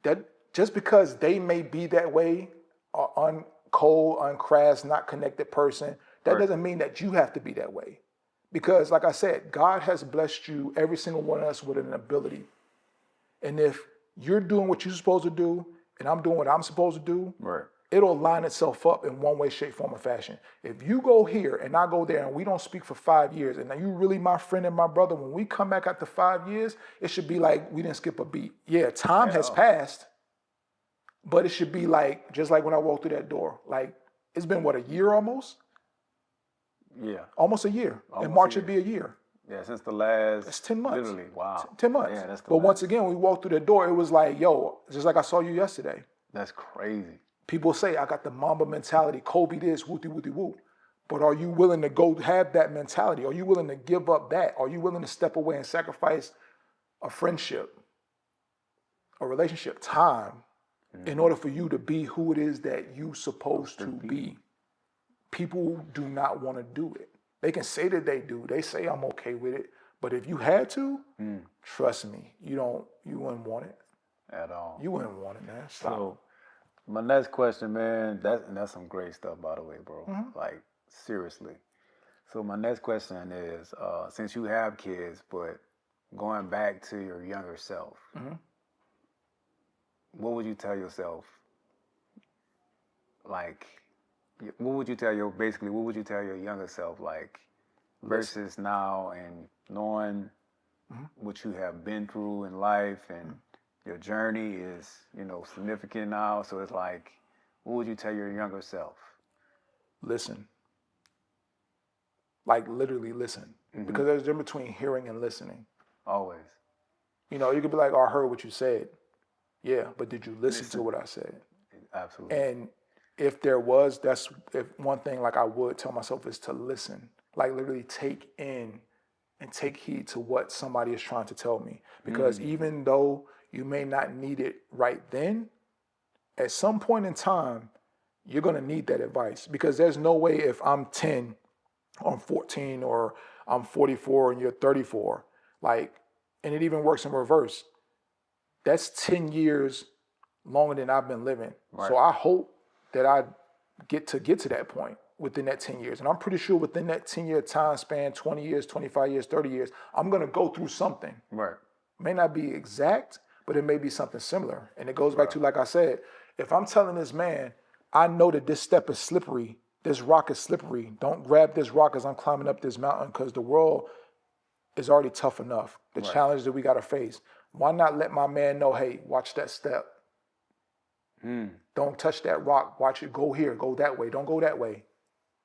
That just because they may be that way, cold, uncrass, not connected person, that doesn't mean that you have to be that way. Because like I said, God has blessed you, every single one of us, with an ability. And if you're doing what you're supposed to do, and I'm doing what I'm supposed to do, it'll line itself up in one way, shape, form, or fashion. If you go here and I go there and we don't speak for 5 years, and now you really my friend and my brother, when we come back after 5 years, it should be like we didn't skip a beat. Yeah, time has passed, but it should be like, just like when I walked through that door, like it's been what, a year almost? Yeah. Almost a year. Almost In March it'd be a year. Yeah, since the last. It's 10 months. Literally, wow. 10 months. Yeah, that's the But last. once again, when we walked through the door, it was like, yo, just like I saw you yesterday. That's crazy. People say, I got the Mamba mentality, Kobe this, wooty wooty woo. But are you willing to go have that mentality? Are you willing to give up that? Are you willing to step away and sacrifice a friendship, a relationship, time, in order for you to be who it is that you supposed to be? People do not want to do it. They can say that they do. They say I'm okay with it. But if you had to, trust me, you wouldn't want it. At all. You wouldn't want it, man. Stop. So, my next question, man, that's some great stuff, by the way, bro. Like, seriously. So my next question is, since you have kids, but going back to your younger self, what would you tell yourself? Like, what would you tell your younger self, like, versus now, and knowing what you have been through in life, and your journey is, significant now. So it's like, what would you tell your younger self? Listen. Like, literally listen. Because there's a difference between hearing and listening. Always. You could be like, oh, I heard what you said. Yeah, but did you listen to what I said? Absolutely. And if there was, if one thing like I would tell myself is to listen. Like, literally take in and take heed to what somebody is trying to tell me. Because even though you may not need it right then, at some point in time, you're going to need that advice. Because there's no way, if I'm 10 or I'm 14 or I'm 44 and you're 34, like, and it even works in reverse. That's 10 years longer than I've been living. Right. So I hope that I get to that point within that 10 years. And I'm pretty sure within that 10-year time span, 20 years, 25 years, 30 years, I'm going to go through something. Right. May not be exact, but it may be something similar. And it goes back to, like I said, if I'm telling this man, I know that this step is slippery, this rock is slippery, don't grab this rock as I'm climbing up this mountain, because the world is already tough enough. The challenge that we got to face. Why not let my man know, hey, watch that step. Don't touch that rock. Watch it. Go here. Go that way. Don't go that way.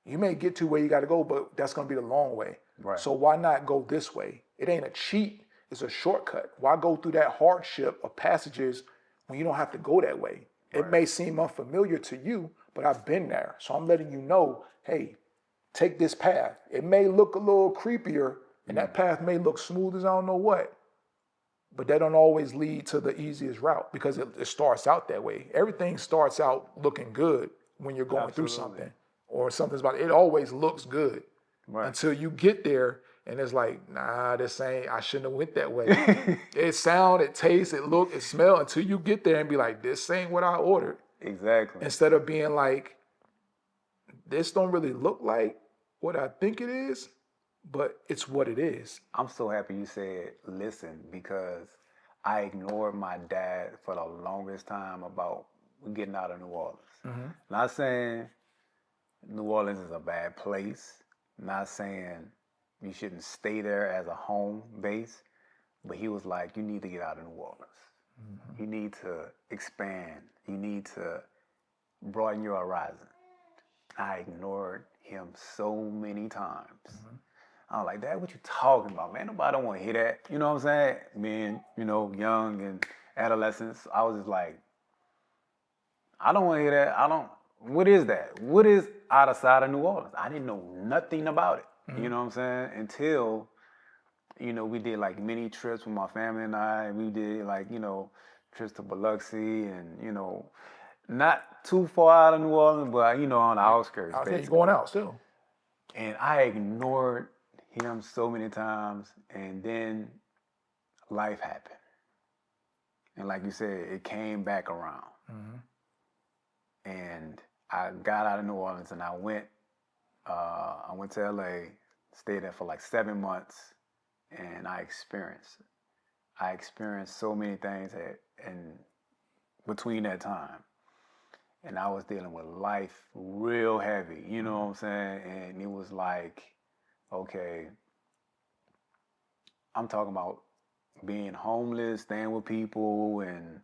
You may get to where you got to go, but that's going to be the long way. Right. So why not go this way? It ain't a cheat. It's a shortcut. Why go through that hardship of passages when you don't have to go that way? It may seem unfamiliar to you, but I've been there. So I'm letting you know, hey, take this path. It may look a little creepier, and that path may look smooth as I don't know what. But that don't always lead to the easiest route, because it starts out that way. Everything starts out looking good when you're going through something, or something's about it always looks good until you get there and it's like, nah, this ain't, I shouldn't have went that way. It sound, it taste, it look, it smell, until you get there and be like, this ain't what I ordered. Exactly. Instead of being like, this don't really look like what I think it is, but it's what it is. I'm so happy you said listen, because I ignored my dad for the longest time about getting out of New Orleans. Not saying New Orleans is a bad place. Not saying you shouldn't stay there as a home base. But he was like, you need to get out of New Orleans. You need to expand. You need to broaden your horizon. I ignored him so many times. I was like, Dad, what you talking about, man? Nobody don't want to hear that. You know what I'm saying? Being, young and adolescents, I was just like, I don't want to hear that. What is that? What is out of sight of New Orleans? I didn't know nothing about it. You know what I'm saying? Until, we did like mini trips with my family and I. We did like, trips to Biloxi and, not too far out of New Orleans, but, on the outskirts, I think you're basically. going out still. And I ignored him so many times, and then life happened. And like you said, it came back around. And I got out of New Orleans and I went to LA, stayed there for like 7 months, and I experienced so many things in between that time. And I was dealing with life real heavy, you know what I'm saying? And it was like, okay, I'm talking about being homeless, staying with people, and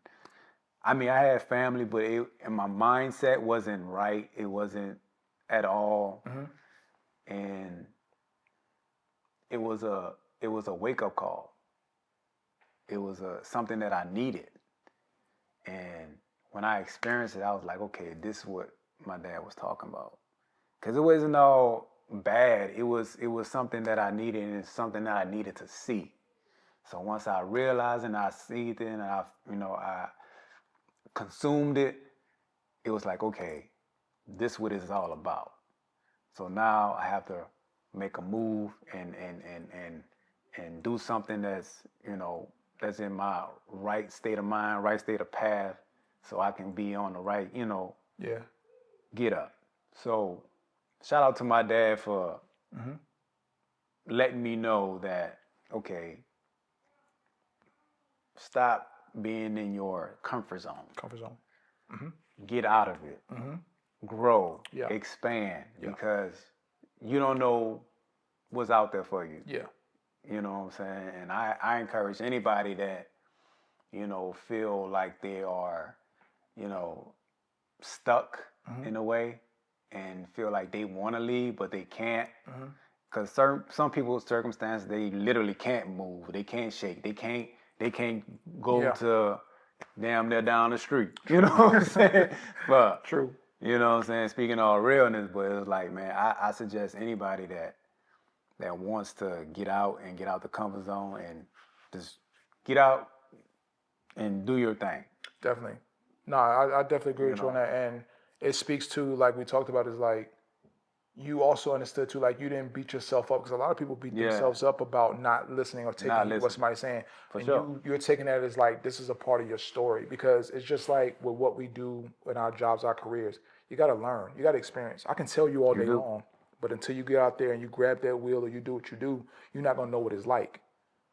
I mean, I had family, but and my mindset wasn't right. It wasn't at all, and it was a wake up call. It was something that I needed, and when I experienced it, I was like, okay, this is what my dad was talking about, because it wasn't all bad. It was something that I needed, and it's something that I needed to see. So once I realized and I see it, and I consumed it, it was like, okay, this is what it's all about. So now I have to make a move and do something that's, that's in my right state of mind, right state of path, so I can be on the right, get up. So shout out to my dad for letting me know that, okay, stop being in your comfort zone. Get out of it. Grow. Yeah. Expand. Because you don't know what's out there for you. Yeah. You know what I'm saying? And I encourage anybody that, feel like they are, stuck in a way and feel like they want to leave, but they can't. Because some people's circumstances, they literally can't move. They can't shake. They can't go to damn near down the street. You know what I'm saying? But True. you know what I'm saying? Speaking all realness, but it's like, man, I suggest anybody that wants to get out and get out the comfort zone and just get out and do your thing. Definitely. No, I definitely agree with you on that. And it speaks to, like we talked about, is like, you also understood too, like you didn't beat yourself up, because a lot of people beat themselves up about not listening or taking what somebody's saying. And you're taking that as like, this is a part of your story, because it's just like with what we do in our jobs, our careers, you got to learn, you got to experience. I can tell you all day long, but until you get out there and you grab that wheel or you do what you do, you're not going to know what it's like.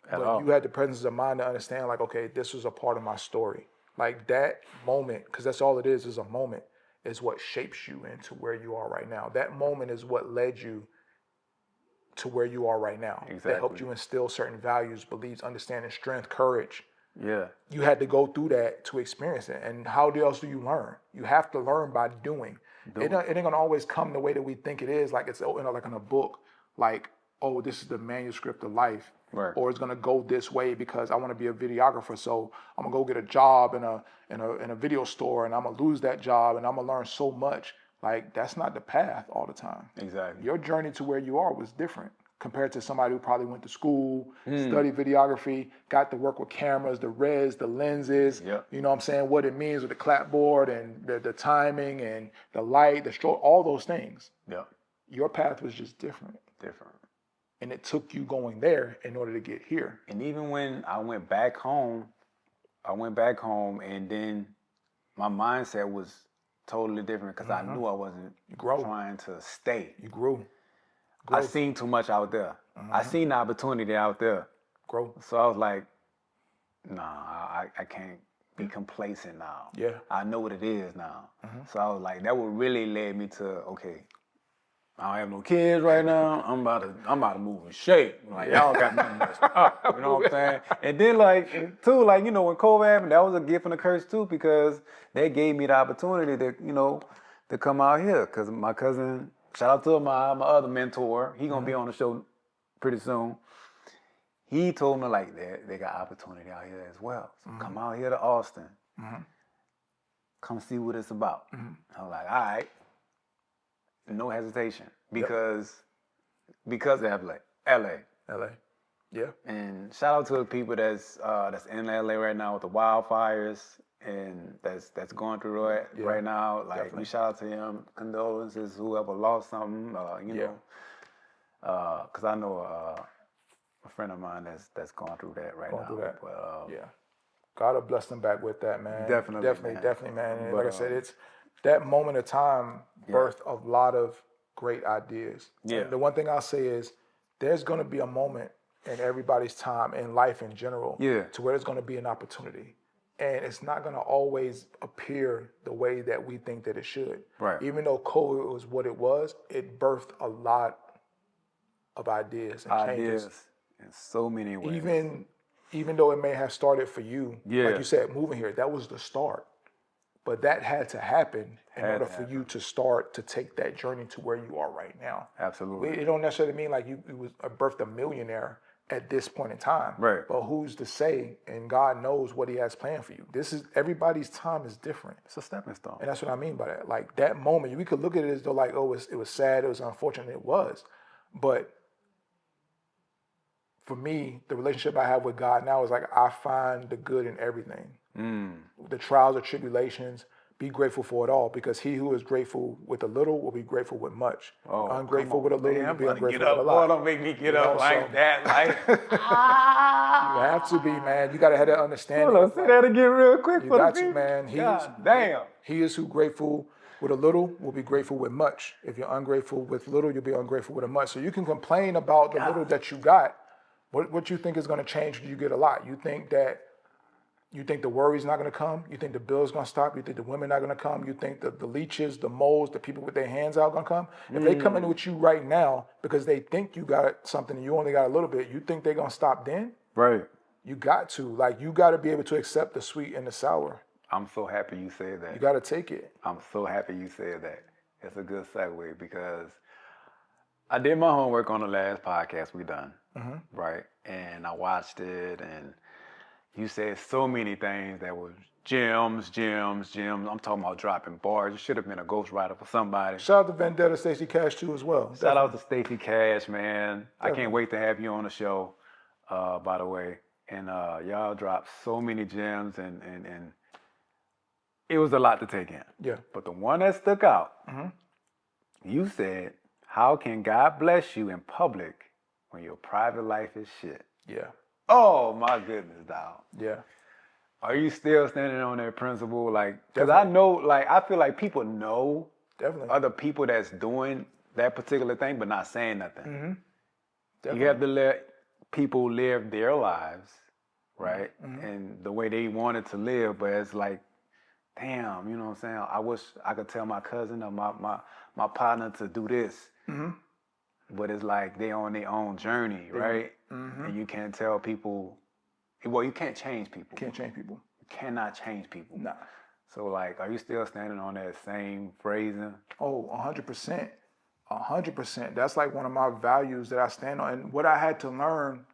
But you had the presence of mind to understand, like, okay, this was a part of my story. Like that moment, because that's all it is a moment, is what shapes you into where you are right now. That moment is what led you to where you are right now. Exactly. That helped you instill certain values, beliefs, understanding, strength, courage. Yeah. You had to go through that to experience it. And how else do you learn? You have to learn by doing. It ain't gonna always come the way that we think it is, like it's like in a book, like, oh, this is the manuscript of life. Right. Or it's gonna go this way because I want to be a videographer, so I'm gonna go get a job in a video store, and I'm gonna lose that job, and I'm gonna learn so much. Like that's not the path all the time. Exactly. Your journey to where you are was different compared to somebody who probably went to school, studied videography, got to work with cameras, the res, the lenses. You know what I'm saying? What it means with the clapboard and the timing and the light, the stroke, all those things. Yeah. Your path was just different. And it took you going there in order to get here. And even when I went back home, and then my mindset was totally different, because I knew I wasn't trying to stay. You grew. I seen too much out there. I seen the opportunity out there. So I was like, nah, I can't be complacent now. Yeah. I know what it is now. So I was like, that would really lead me to, okay, I don't have no kids right now. I'm about to move in shape. Like y'all got me messed up. You know what I'm saying? And then like too, like, you know, when COVID happened, that was a gift and a curse too, because they gave me the opportunity to, you know, to come out here. Cause my cousin, shout out to my other mentor, he gonna be on the show pretty soon. He told me like they got opportunity out here as well. So come out here to Austin. Come see what it's about. I was like, all right. No hesitation. Because of LA. LA. Yeah. And shout out to the people that's in LA right now with the wildfires and that's going through it right now. Like Definitely. we shout out to him. Condolences, whoever lost something, you know. Cause I know a friend of mine that's going through that right now. Through that. But, yeah. God will bless them back with that, man. Definitely, man. And But, like I said, it's that moment of time birthed a lot of great ideas. Yeah. And the one thing I'll say is there's going to be a moment in everybody's time in life in general to where there's going to be an opportunity. And it's not going to always appear the way that we think that it should. Right. Even though COVID was what it was, it birthed a lot of ideas and changes. In so many ways. Even though it may have started for you, Yeah. like you said, moving here, that was the start. But that had to happen in order for you to start to take that journey to where you are right now. Absolutely. It don't necessarily mean like you was birthed a millionaire at this point in time. Right. But who's to say? And God knows what He has planned for you. This is everybody's time is different. It's a stepping stone. And that's what I mean by that. Like that moment, we could look at it as though like, oh, it was sad, it was unfortunate, it was. But for me, the relationship I have with God now is like I find the good in everything. The trials or tribulations, be grateful for it all, because he who is grateful with a little will be grateful with much. Ungrateful with a little, will be ungrateful with a lot. Don't make me get up like that. Like, you have to be, man. You got to have that understanding. hold on, say that again real quick. You for got the to, people. man. He is who grateful with a little will be grateful with much. If you're ungrateful with little, you'll be ungrateful with a much. So you can complain about the little that you got. What you think is going to change when you get a lot? You think the worry's not going to come? You think the bill's going to stop? You think the women not going to come? You think the leeches, the moles, the people with their hands out going to come? If they come in with you right now because they think you got something and you only got a little bit, you think they're going to stop then? Right. You got to. Like, you got to be able to accept the sweet and the sour. I'm so happy you said that. You got to take it. I'm so happy you said that. It's a good segue because I did my homework on the last podcast we done, right? And I watched it, and you said so many things that were gems. I'm talking about dropping bars. You should have been a ghostwriter for somebody. Shout out to Vendetta, Stacey Cash too as well. Shout out to Stacey Cash, man. I can't wait to have you on the show, by the way. And y'all dropped so many gems, and it was a lot to take in. Yeah. But the one that stuck out, you said, how can God bless you in public when your private life is shit? Yeah. Oh, my goodness, dog. Yeah. Are you still standing on that principle? Like, because I know, like, I feel like people know other people that's doing that particular thing, but not saying nothing. You have to let people live their lives, right? And the way they wanted to live, but it's like, damn, you know what I'm saying? I wish I could tell my cousin or my partner to do this. But it's like they on their own journey, right? And you can't tell people, well, you can't change people. Can't change people. You cannot change people. Nah. So like, are you still standing on that same phrasing? Oh, 100%. 100%. That's like one of my values that I stand on. And what I had to learn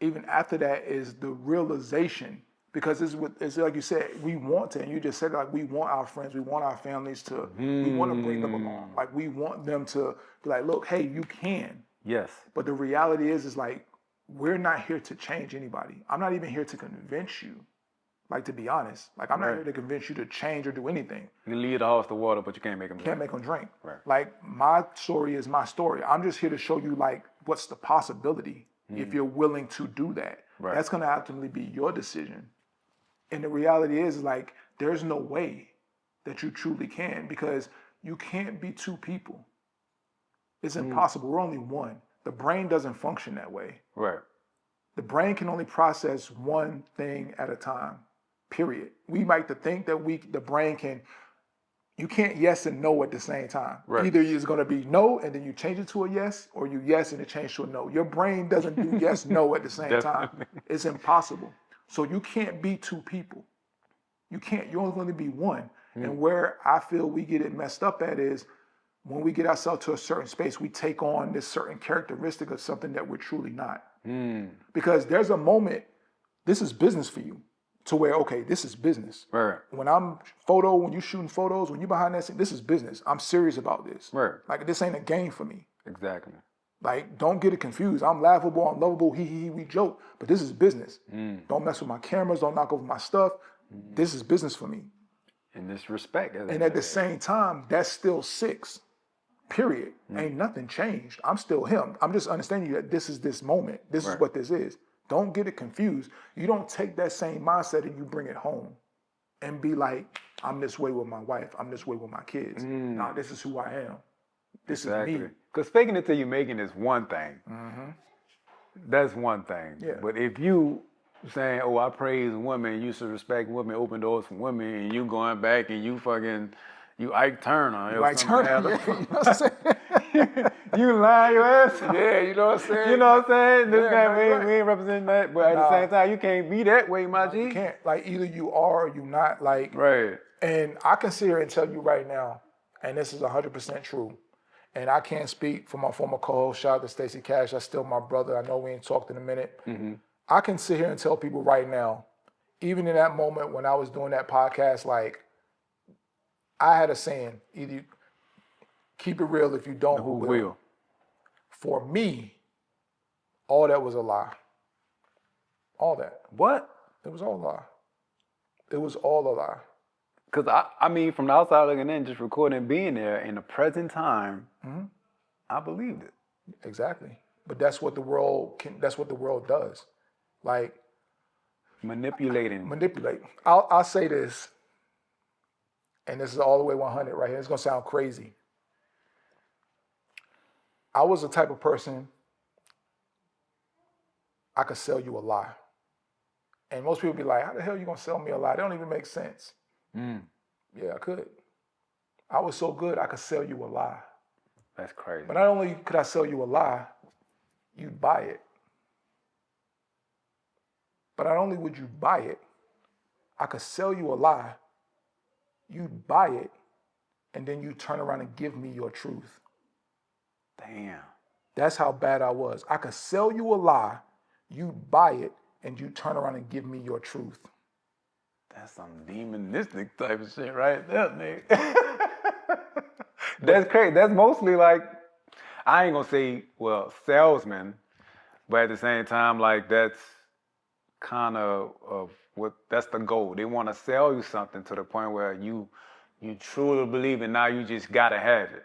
even after that is the realization, because it's like you said, we want to, and you just said like we want our friends, we want our families to, we want to bring them along. Like we want them to be like, look, hey, you can. Yes. But the reality is like, we're not here to change anybody. I'm not even here to convince you. Like, to be honest, like I'm not here to convince you to change or do anything. You can lead the horse to water, but you can't make him drink. Can't make them drink. Right. Like my story is my story. I'm just here to show you like what's the possibility if you're willing to do that. Right. That's gonna ultimately be your decision. And the reality is like there's no way that you truly can, because you can't be two people. It's impossible. We're only one. The brain doesn't function that way. Right. The brain can only process one thing at a time, period. We like to think that the brain can You can't yes and no at the same time. Right. Either it's going to be no and then you change it to a yes, or you yes and it change to a no. Your brain doesn't do yes, no at the same time. Definitely. It's impossible. So you can't be two people. You can't. You're only going to be one. And where I feel we get it messed up at is when we get ourselves to a certain space, we take on this certain characteristic of something that we're truly not. Because there's a moment, this is business for you, to where, okay, this is business. Right. When when you shooting photos, when you behind that scene, this is business. I'm serious about this. Right. Like, this ain't a game for me. Exactly. Like, don't get it confused. I'm laughable, I'm lovable, he, we joke, but this is business. Don't mess with my cameras, don't knock over my stuff. This is business for me. And this respect. And at the same time, that's still 6, period. Ain't nothing changed. I'm still him. I'm just understanding that this is this moment. This is what this is. Don't get it confused. You don't take that same mindset and you bring it home and be like, I'm this way with my wife. I'm this way with my kids. Nah, this is who I am. This is me. Because faking it till you making is one thing. That's one thing. Yeah. But if you saying, oh, I praise women, you should respect women, open doors for women, and you going back and you fucking, you Ike Turner. You Ike Turner, yeah, you know what I'm saying? You lying your ass. Yeah, you know what I'm saying? You know what I'm saying? This Yeah, guy, right. we ain't representing that. But at the same time, you can't be that way, my G. You can't. Like, either you are or you not. Like, Right. and I can sit here and tell you right now, and this is 100% true, and I can't speak for my former co-host, shout out to Stacey Cash, that's still my brother, I know we ain't talked in a minute. I can sit here and tell people right now, even in that moment when I was doing that podcast, like, I had a saying, either keep it real, if you don't, who will? For me, all that was a lie. All that. What? It was all a lie. It was all a lie. Because I mean, from the outside looking in, just recording and being there in the present time, I believed it. Exactly. But that's what the world does. Like, Manipulate. I'll say this, and this is all the way 100 right here. It's gonna sound crazy. I was the type of person, I could sell you a lie. And most people be like, how the hell are you gonna sell me a lie? They don't even make sense. Yeah, I could. I was so good, I could sell you a lie. That's crazy. But not only could I sell you a lie, you'd buy it. But not only would you buy it, I could sell you a lie, you'd buy it, and then you turn around and give me your truth. Damn. That's how bad I was. I could sell you a lie, you'd buy it, and you turn around and give me your truth. That's some demonistic type of shit right there, nigga. That's crazy. That's mostly like, I ain't gonna say, well, salesman, but at the same time, like, that's kind of what, that's the goal. They want to sell you something to the point where you truly believe it. Now you just gotta have it.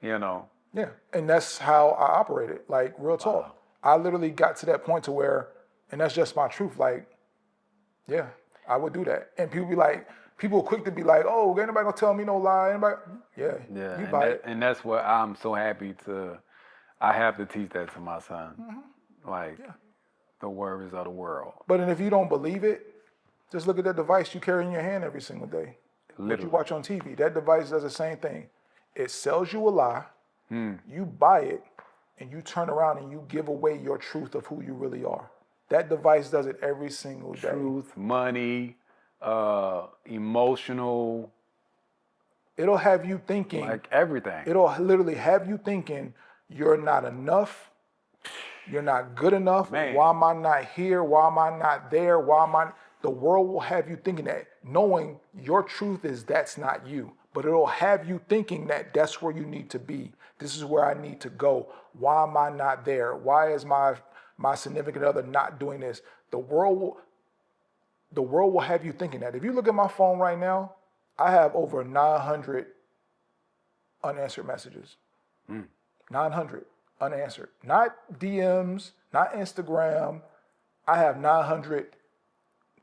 You know? Yeah, and that's how I operated. Like, real talk. Wow. I literally got to that point to where, and that's just my truth. Like, yeah, I would do that. And people be like, people quick to be like, oh, ain't nobody gonna tell me no lie. Anybody? Yeah, Yeah, you buy it. and that's what I'm so happy I have to teach that to my son. Like, the worries of the world. But and if you don't believe it, just look at that device you carry in your hand every single day. What you watch on TV, that device does the same thing. It sells you a lie, you buy it, and you turn around and you give away your truth of who you really are. That device does it every single day. Truth, money, emotional. It'll have you thinking. Like everything. It'll literally have you thinking you're not enough. You're not good enough. Man. Why am I not here? Why am I not there? The world will have you thinking that, knowing your truth is that's not you. But it'll have you thinking that that's where you need to be. This is where I need to go. Why am I not there? Why is my significant other not doing this? The world will have you thinking that. If you look at my phone right now, I have over 900 unanswered messages. 900 unanswered. Not DMs, not Instagram. I have 900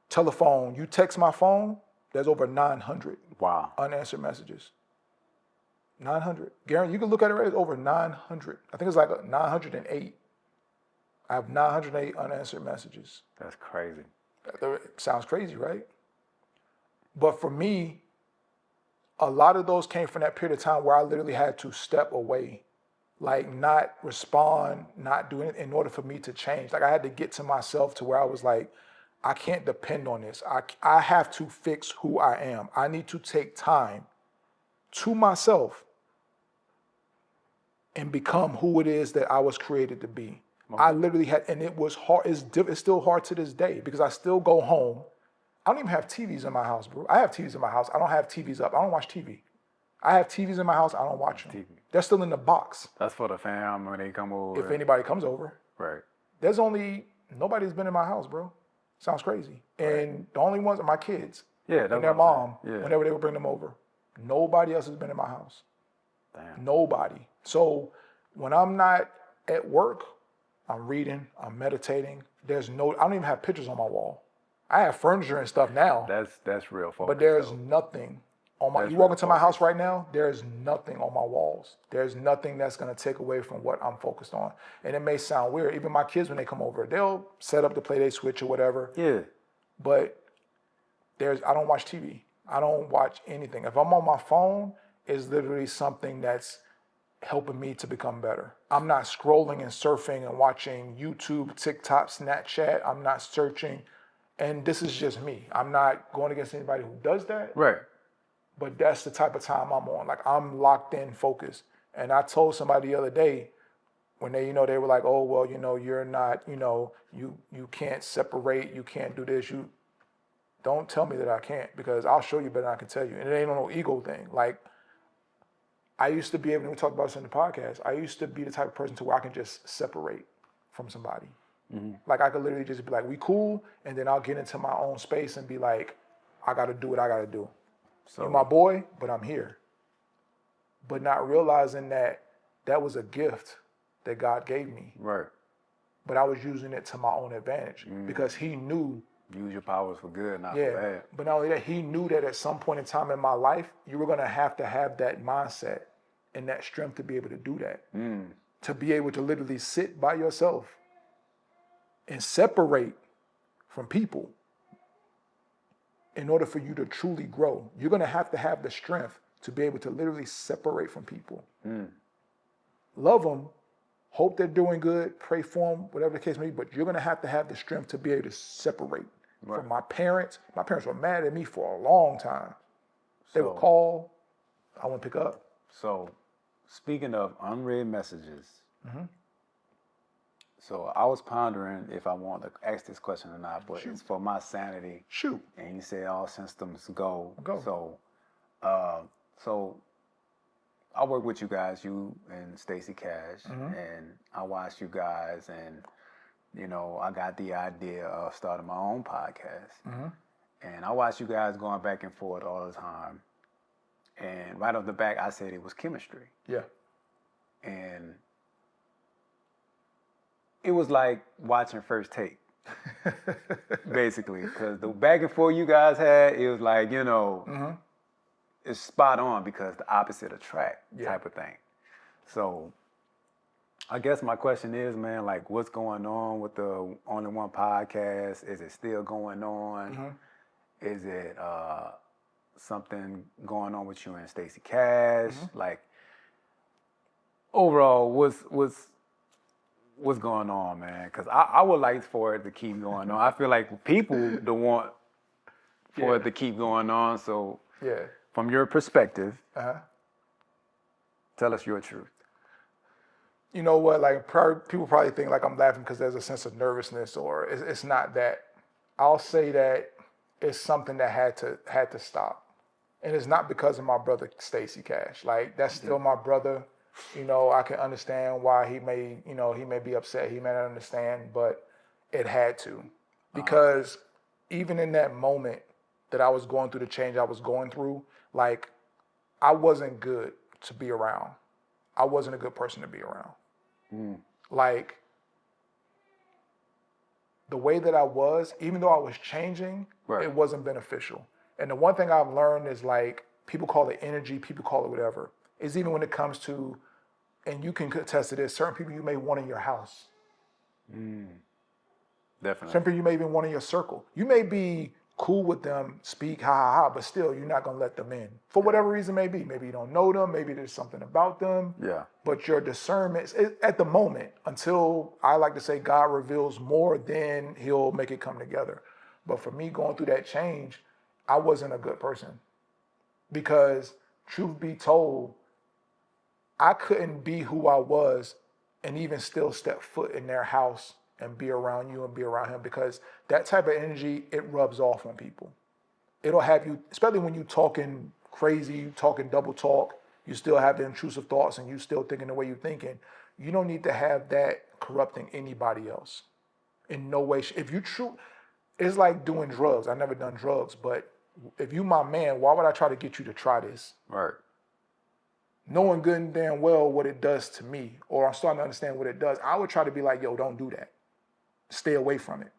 telephone. You text my phone, there's over 900 Wow. unanswered messages. 900. Garen, you can look at it right, it's over 900. I think it's like 908. I have 908 unanswered messages. That's crazy. It sounds crazy, right? But for me, a lot of those came from that period of time where I literally had to step away, like not respond, not do anything in order for me to change. Like I had to get to myself to where I was like, I can't depend on this. I have to fix who I am. I need to take time to myself and become who it is that I was created to be. Okay. I literally had, and it was hard. It's still hard to this day because I still go home. I don't even have TVs in my house, bro. I have TVs in my house. I don't have TVs up. I don't watch TV. I have TVs in my house. I don't watch them. TV. They're still in the box. That's for the fam when they come over. If anybody comes over. Right. Nobody's been in my house, bro. Sounds crazy. Right. And the only ones are my kids. Yeah, and their mom, whenever they would bring them over. Nobody else has been in my house. Damn. Nobody. So when I'm not at work, I'm reading, I'm meditating. I don't even have pictures on my wall. I have furniture and stuff now. That's real focus. But there's nothing on my, you walk into my house right now, there's nothing on my walls. There's nothing that's gonna take away from what I'm focused on. And it may sound weird, even my kids when they come over, they'll set up the Playdate switch or whatever. Yeah. But I don't watch TV. I don't watch anything. If I'm on my phone, it's literally something that's helping me to become better. I'm not scrolling and surfing and watching YouTube, TikTok, Snapchat. I'm not searching. And this is just me. I'm not going against anybody who does that. Right. But that's the type of time I'm on. Like I'm locked in, focused. And I told somebody the other day when they were like, oh, well, you're not, you can't separate, you can't do this. You don't tell me that I can't because I'll show you better than I can tell you. And it ain't no ego thing. Like I used to be able, and we talked about this in the podcast, I used to be the type of person to where I can just separate from somebody. Mm-hmm. Like I could literally just be like, we cool, and then I'll get into my own space and be like, I gotta do what I gotta do. So you're my boy, but I'm here. But not realizing that that was a gift that God gave me. Right. But I was using it to my own advantage because he knew. Use your powers for good, not for bad. But not only that, he knew that at some point in time in my life, you were gonna have that mindset and that strength to be able to do that. To be able to literally sit by yourself and separate from people in order for you to truly grow. You're gonna have the strength to be able to literally separate from people. Love them, hope they're doing good, pray for them, whatever the case may be, but you're gonna have the strength to be able to separate. Right. From my parents were mad at me for a long time. They would call, I wouldn't pick up. So, speaking of unread messages, so I was pondering if I want to ask this question or not, but it's for my sanity. Shoot. And you said all systems go. Go. So I work with you guys, you and Stacey Cash, and I watch you guys, and I got the idea of starting my own podcast. And I watch you guys going back and forth all the time. And right off the back, I said it was chemistry. Yeah. And it was like watching First Take, basically, because the back and forth you guys had, it was like, it's spot on because the opposite attract type of thing. So I guess my question is, man, like what's going on with the Only One podcast? Is it still going on? Is it something going on with you and Stacey Cash? Like overall, what's going on, man? Because I would like for it to keep going on. I feel like people don't want for it to keep going on. So from your perspective, tell us your truth. You know what? Like people probably think like I'm laughing because there's a sense of nervousness, or it's not that. I'll say that it's something that had to stop, and it's not because of my brother Stacey Cash. Like that's still my brother. I can understand why he may be upset. He may not understand, but it had to, because even in that moment that I was going through the change I was going through, like I wasn't good to be around. I wasn't a good person to be around. Like the way that I was, even though I was changing, it wasn't beneficial. And the one thing I've learned is like, people call it energy, people call it whatever, is even when it comes to, and you can attest to this, certain people you may want in your house. Definitely. Certain people you may even want in your circle. You may be cool with them, speak, ha ha ha, but still, you're not gonna let them in for whatever reason may be. Maybe you don't know them, maybe there's something about them. Yeah. But your discernment at the moment, until I like to say God reveals more, then He'll make it come together. But for me, going through that change, I wasn't a good person because, truth be told, I couldn't be who I was and even still step foot in their house and be around you and be around him, because that type of energy, it rubs off on people. It'll have you, especially when you talking crazy, you talking double talk, you still have the intrusive thoughts and you still thinking the way you're thinking. You don't need to have that corrupting anybody else in no way. If you true, it's like doing drugs. I've never done drugs, but if you my man, why would I try to get you to try this? Right. Knowing good and damn well what it does to me, or I'm starting to understand what it does, I would try to be like, yo, don't do that. Stay away from it.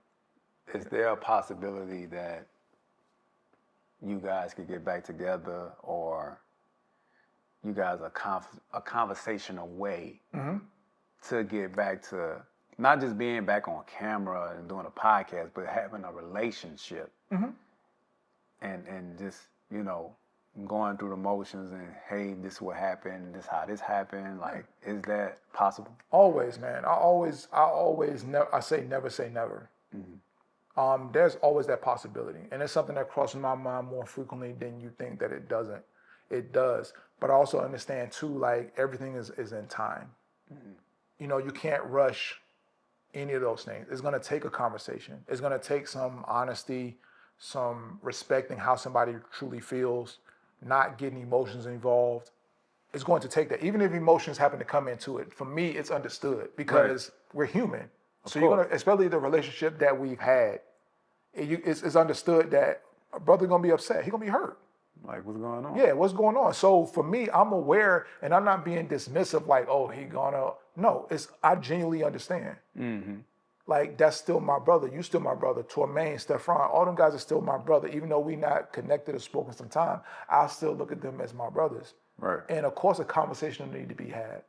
Is there a possibility that you guys could get back together, or you guys are a conversation away to get back to not just being back on camera and doing a podcast, but having a relationship and just, you know, going through the motions and, hey, this is what happened, this how this happened, like, is that possible? Always, man. I say never. There's always that possibility. And it's something that crosses my mind more frequently than you think that it doesn't. It does. But I also understand too, like, everything is in time. You know, you can't rush any of those things. It's gonna take a conversation. It's gonna take some honesty, some respecting how somebody truly feels, not getting emotions involved. It's going to take that. Even if emotions happen to come into it, for me, it's understood because we're human. So you're gonna, especially the relationship that we've had, it's understood that a brother's gonna be upset. He's gonna be hurt. Like, what's going on? Yeah, what's going on? So for me, I'm aware, and I'm not being dismissive. Like, oh, he gonna. No, I genuinely understand. Like, that's still my brother. You still my brother. Tormaine, Stefan, all them guys are still my brother. Even though we not connected or spoken some time, I still look at them as my brothers. Right. And of course, a conversation will need to be had.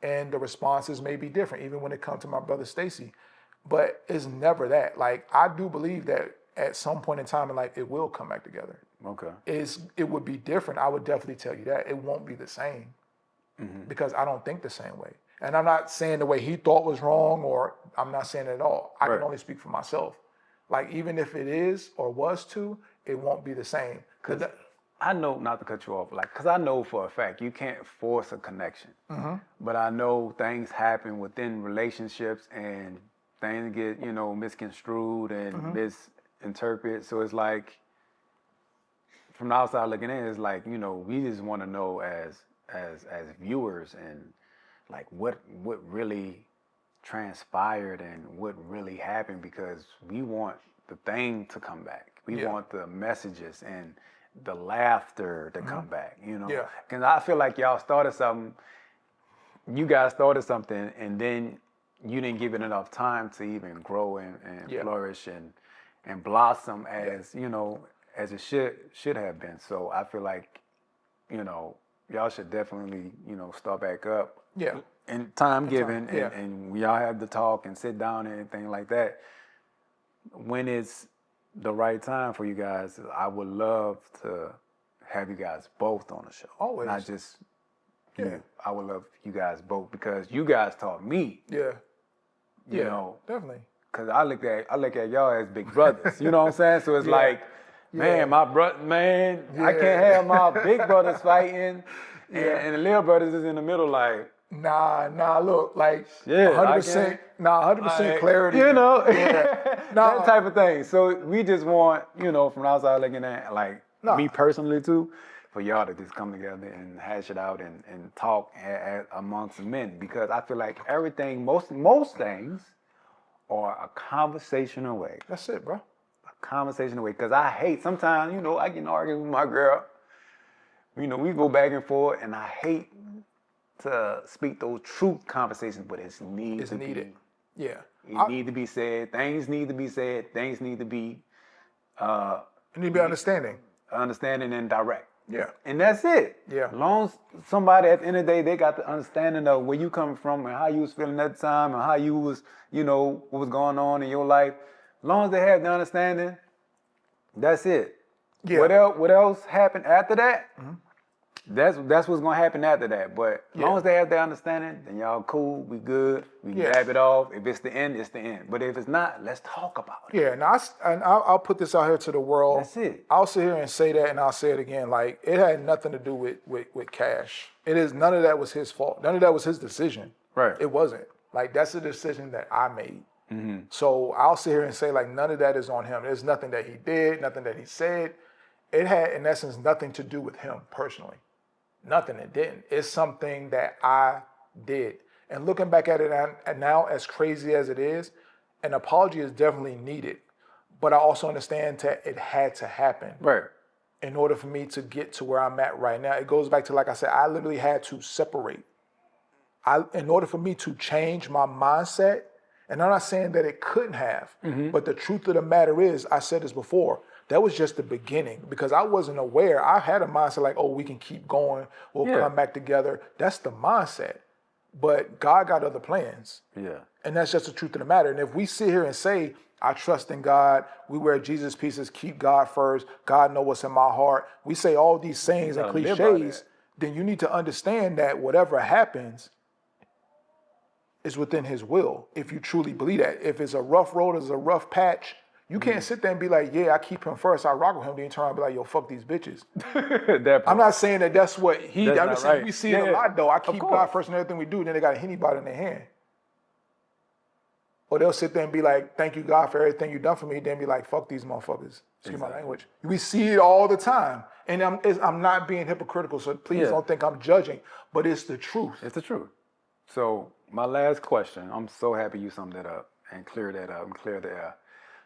And the responses may be different, even when it comes to my brother Stacy. But it's never that. Like, I do believe that at some point in time in life, it will come back together. Okay. It would be different. I would definitely tell you that. It won't be the same because I don't think the same way. And I'm not saying the way he thought was wrong, or I'm not saying it at all. I can only speak for myself. Like, even if it is or was to, it won't be the same. Because I know, not to cut you off, like, because I know for a fact you can't force a connection. But I know things happen within relationships and things get, you know, misconstrued and misinterpreted. So it's like, from the outside looking in, it's like, you know, we just want to know as viewers and like what really transpired and what really happened, because we want the thing to come back. We want the messages and the laughter to come back, you know? Yeah. Because I feel like y'all started something, you guys started something, and then you didn't give it enough time to even grow and flourish and blossom as, you know, as it should have been. So I feel like, you know, y'all should definitely, you know, start back up. Yeah. And time given, Yeah. and we all have to talk and sit down and anything like that. When it's the right time for you guys, I would love to have you guys both on the show. Always. Not just you. I would love you guys both, because you guys taught me. Yeah. You know, definitely. because I look at y'all as big brothers. You know what I'm saying? So it's like, man, my brother, man, I can't have my big brothers fighting, and the little brothers is in the middle, like. Nah, look, like, 100%, 100% clarity. You know, that type of thing. So we just want, you know, from the outside looking at, like, me personally too, for y'all to just come together and hash it out and talk amongst men, because I feel like everything, most things are a conversation away. That's it, bro. A conversation away, because I hate, sometimes, you know, I get in arguing with my girl. You know, we go back and forth, and I hate to speak those truth conversations, but it's needed. Yeah. It need to be said. Things need to be said. Things need to be You need to be understanding. understanding and direct. Yeah. And that's it. Yeah. As long as somebody at the end of the day, they got the understanding of where you coming from and how you was feeling at the time and how you was, you know, what was going on in your life. As long as they have the understanding, That's it. Yeah. What else happened after that? That's what's gonna happen after that. But as long as they have their understanding, then y'all cool, we good, we can dab it off. If it's the end, it's the end. But if it's not, let's talk about it. Yeah, and I'll put this out here to the world. That's it. I'll sit here and say that, and I'll say it again. Like, it had nothing to do with Cash. None of that was his fault. None of that was his decision. Right. It wasn't. Like, that's a decision that I made. So I'll sit here and say, like, none of that is on him. There's nothing that he did, nothing that he said. It had, in essence, nothing to do with him personally. Nothing, it didn't. It's something that I did. And looking back at it and now, as crazy as it is, an apology is definitely needed. But I also understand that it had to happen. Right. In order for me to get to where I'm at right now. It goes back to, like I said, I literally had to separate. In order for me to change my mindset, and I'm not saying that it couldn't have, but the truth of the matter is, I said this before, that was just the beginning because I wasn't aware. I had a mindset like, oh, we can keep going. We'll come back together. That's the mindset. But God got other plans. Yeah. And that's just the truth of the matter. And if we sit here and say, I trust in God, we wear Jesus pieces, keep God first, God know what's in my heart, we say all these sayings and cliches, then you need to understand that whatever happens is within his will, if you truly believe that. If it's a rough road, it's a rough patch, you can't sit there and be like, yeah, I keep him first, I rock with him, then you turn around and be like, yo, fuck these bitches. I'm not saying that that's what he did. I'm just saying we see it a lot though. I keep God first in everything we do, then they got a Henny bottle in their hand. Or they'll sit there and be like, thank you, God, for everything you've done for me, then be like, fuck these motherfuckers. Excuse my language. We see it all the time. And I'm not being hypocritical, so please don't think I'm judging, but it's the truth. It's the truth. So my last question, I'm so happy you summed that up and cleared that up and cleared the air.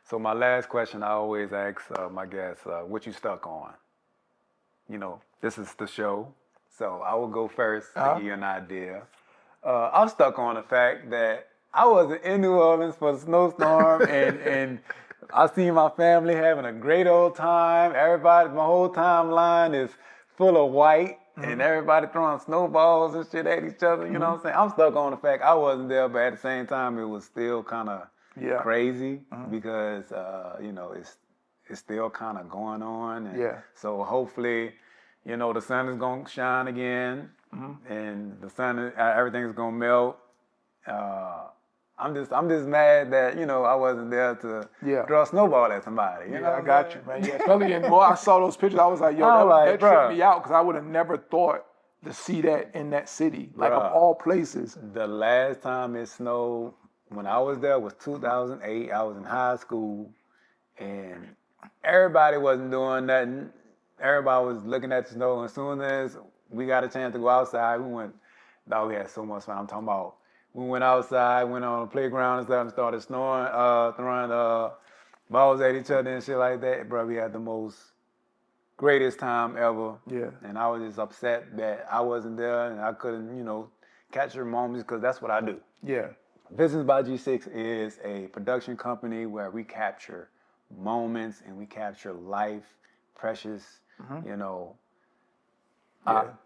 So my last question, I always ask my guests, what you stuck on? You know, this is the show, so I will go first to give you an idea. I'm stuck on the fact that I wasn't in New Orleans for the snowstorm, and I seen my family having a great old time. Everybody, my whole timeline is full of white, and everybody throwing snowballs and shit at each other. You know what I'm saying? I'm stuck on the fact I wasn't there, but at the same time, it was still kind of crazy because you know it's still kind of going on. And so hopefully, you know, the sun is gonna shine again, and the sun, everything's gonna melt. I'm just mad that, you know, I wasn't there to throw a snowball at somebody. You know I got you, man. Yeah, especially I saw those pictures, I was like, yo, that tripped me out because I would have never thought to see that in that city, like of all places. The last time it snowed when I was there was 2008. I was in high school, and everybody wasn't doing nothing. Everybody was looking at the snow. And as soon as we got a chance to go outside, we went. Dog, we had so much fun. I'm talking about. We went outside, went on the playground and stuff, and started throwing balls at each other and shit like that. Bro, we had the most greatest time ever. Yeah. And I was just upset that I wasn't there and I couldn't, you know, capture moments because that's what I do. Yeah. Business by G6 is a production company where we capture moments and we capture life, precious, you know,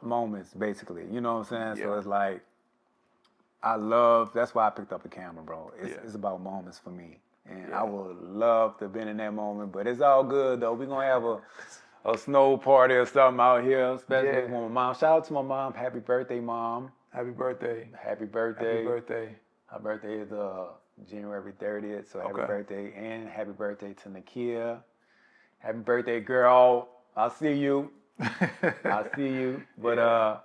moments basically. You know what I'm saying? So it's like, that's why I picked up the camera, bro. It's about moments for me. And I would love to have been in that moment, but it's all good though. We're gonna have a snow party or something out here, especially with my mom. Shout out to my mom. Happy birthday, Mom. Happy birthday. Happy birthday. Happy birthday. Her birthday is January 30th, so happy birthday. And happy birthday to Nakia. Happy birthday, girl. I'll see you. I'll see you. But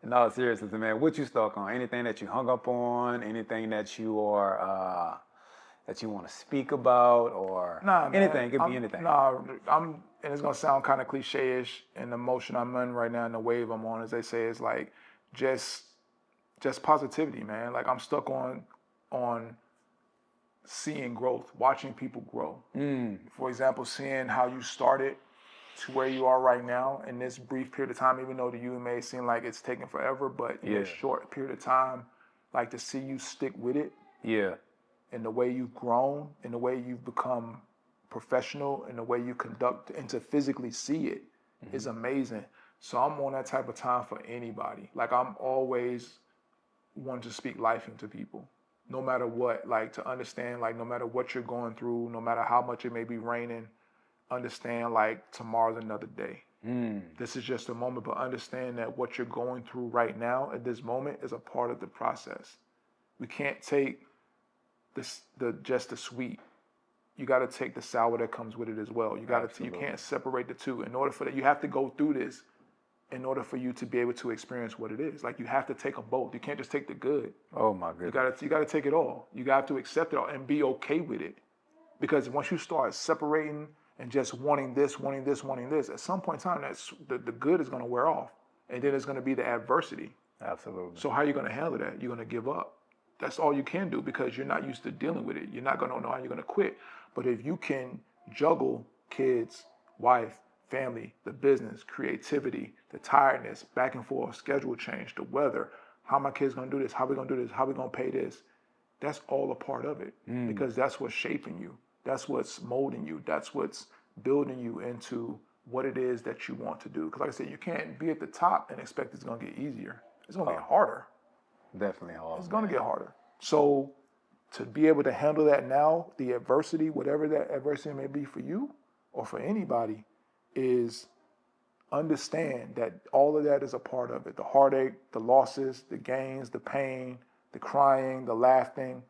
in all seriousness, man, what you stuck on? Anything that you hung up on? Anything that you are that you want to speak about, or anything? It could be anything. And it's gonna sound kind of cliche-ish. And the emotion I'm in right now, and the wave I'm on, as they say, is like just positivity, man. Like I'm stuck on seeing growth, watching people grow. For example, seeing how you started to where you are right now in this brief period of time, even though to you it may seem like it's taken forever, but in a short period of time, like to see you stick with it. Yeah. And the way you've grown, and the way you've become professional, and the way you conduct, and to physically see it is amazing. So I'm on that type of time for anybody. Like I'm always wanting to speak life into people, no matter what, like to understand, like no matter what you're going through, no matter how much it may be raining, understand like tomorrow's another day. This is just a moment, but understand that what you're going through right now at this moment is a part of the process. We can't take just the sweet. You got to take the sour that comes with it as well. You can't separate the two. In order for that, you have to go through this in order for you to be able to experience what it is. Like you have to take them both. You can't just take the good. Oh my goodness. You gotta take it all. You have to accept it all and be okay with it. Because once you start separating and just wanting this, at some point in time, the good is gonna wear off. And then it's gonna be the adversity. Absolutely. So how are you gonna handle that? You're gonna give up. That's all you can do because you're not used to dealing with it. You're not gonna know how you're gonna quit. But if you can juggle kids, wife, family, the business, creativity, the tiredness, back and forth, schedule change, the weather, how my kids gonna do this, how we gonna do this, how we gonna pay this, that's all a part of it because that's what's shaping you. That's what's molding you. That's what's building you into what it is that you want to do. Because like I said, you can't be at the top and expect it's gonna get easier. It's gonna get harder. Definitely hard. It's gonna get harder. So to be able to handle that now, the adversity, whatever that adversity may be for you or for anybody, is understand that all of that is a part of it. The heartache, the losses, the gains, the pain, the crying, the laughing,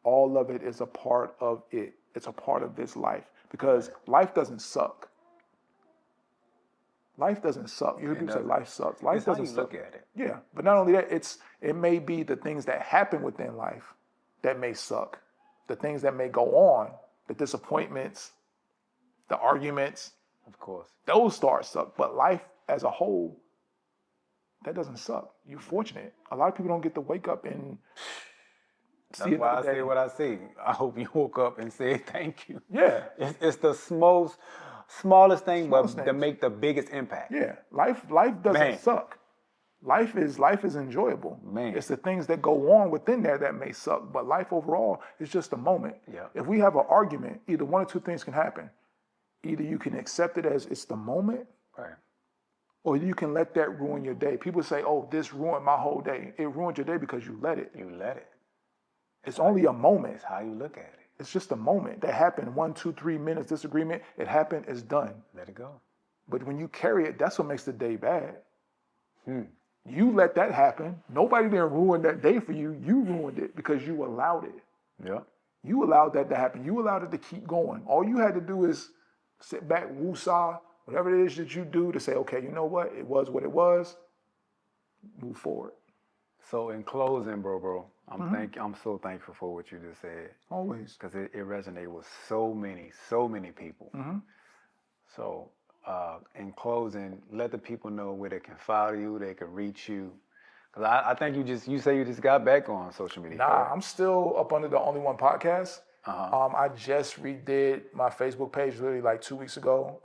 all of it is a part of it. It's a part of this life because life doesn't suck. Life doesn't suck. You hear people say life sucks. Life doesn't suck. Look at it. Yeah, but not only that, it may be the things that happen within life that may suck, the things that may go on, the disappointments, the arguments. Of course. Those start suck, but life as a whole, that doesn't suck. You're fortunate. A lot of people don't get to wake up and see That's why I another day. say what I say. I hope you woke up and said thank you. Yeah, It's the smallest thing, Smallest but to things. make the biggest impact. yeah. Life doesn't Man. suck. Life is enjoyable. Man. It's the things that go on within there that may suck, but life overall is just a moment. Yeah. If we have an argument, either one or two things can happen. Either you can accept it as it's the moment, Right. or you can let that ruin your day. People say, "Oh, this ruined my whole day." It ruined your day because you let it. You let it. It's only a moment. It's how you look at it. It's just a moment that happened. 1, 2, 3 minutes disagreement. It happened. It's done. Let it go. But when you carry it, that's what makes the day bad. You let that happen. Nobody didn't ruin that day for you. You ruined it because you allowed it. Yeah. You allowed that to happen. You allowed it to keep going. All you had to do is sit back, woosah, whatever it is that you do to say, okay, you know what? It was what it was. Move forward. So in closing, bro, I'm so thankful for what you just said. Always. Because it resonated with so many people. So in closing, let the people know where they can follow you, they can reach you. Because I think you say you just got back on social media. Nah, correct? I'm still up under the Only One podcast. I just redid my Facebook page literally like 2 weeks ago.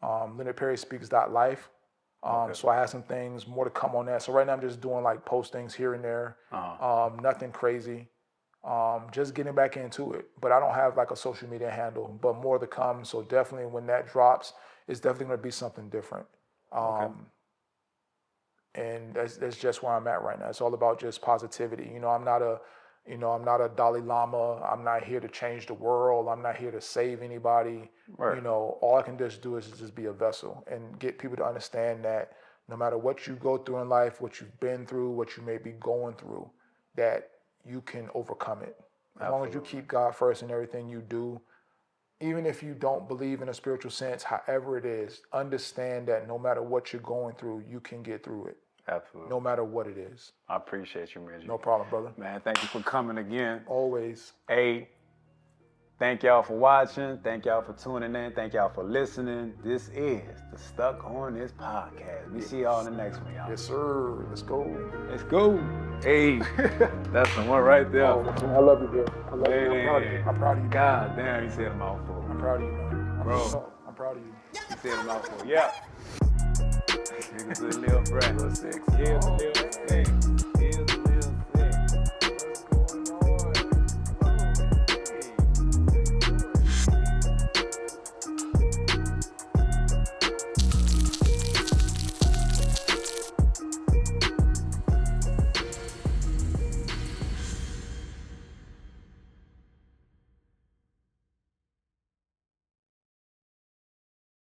LeonardPerrySpeaks.life. So I have some things more to come on that. So right now I'm just doing like postings here and there. Nothing crazy. Just getting back into it. But I don't have like a social media handle, but more to come. So definitely when that drops, it's definitely going to be something different. And that's just where I'm at right now. It's all about just positivity. I'm not a Dalai Lama. I'm not here to change the world. I'm not here to save anybody. Right. All I can just do is just be a vessel and get people to understand that no matter what you go through in life, what you've been through, what you may be going through, that you can overcome it. As long as you keep God first in everything you do, even if you don't believe in a spiritual sense, however it is, understand that no matter what you're going through, you can get through it. Absolutely. No matter what it is. I appreciate you, Reggie. No problem, brother. Man, thank you for coming again. Always. Hey, thank y'all for watching. Thank y'all for tuning in. Thank y'all for listening. This is the Stuck on This podcast. We see y'all in the next one, y'all. Yes, sir. Let's go. Let's go. Hey, that's the one right there. Oh, I love you, bro. I love you. I'm proud of you. I'm proud of you. God damn, you said a mouthful. I'm proud of you, man. Bro. I'm proud of you. You said a mouthful. Yeah. Niggas a little brat. Little six. Yeah, little six.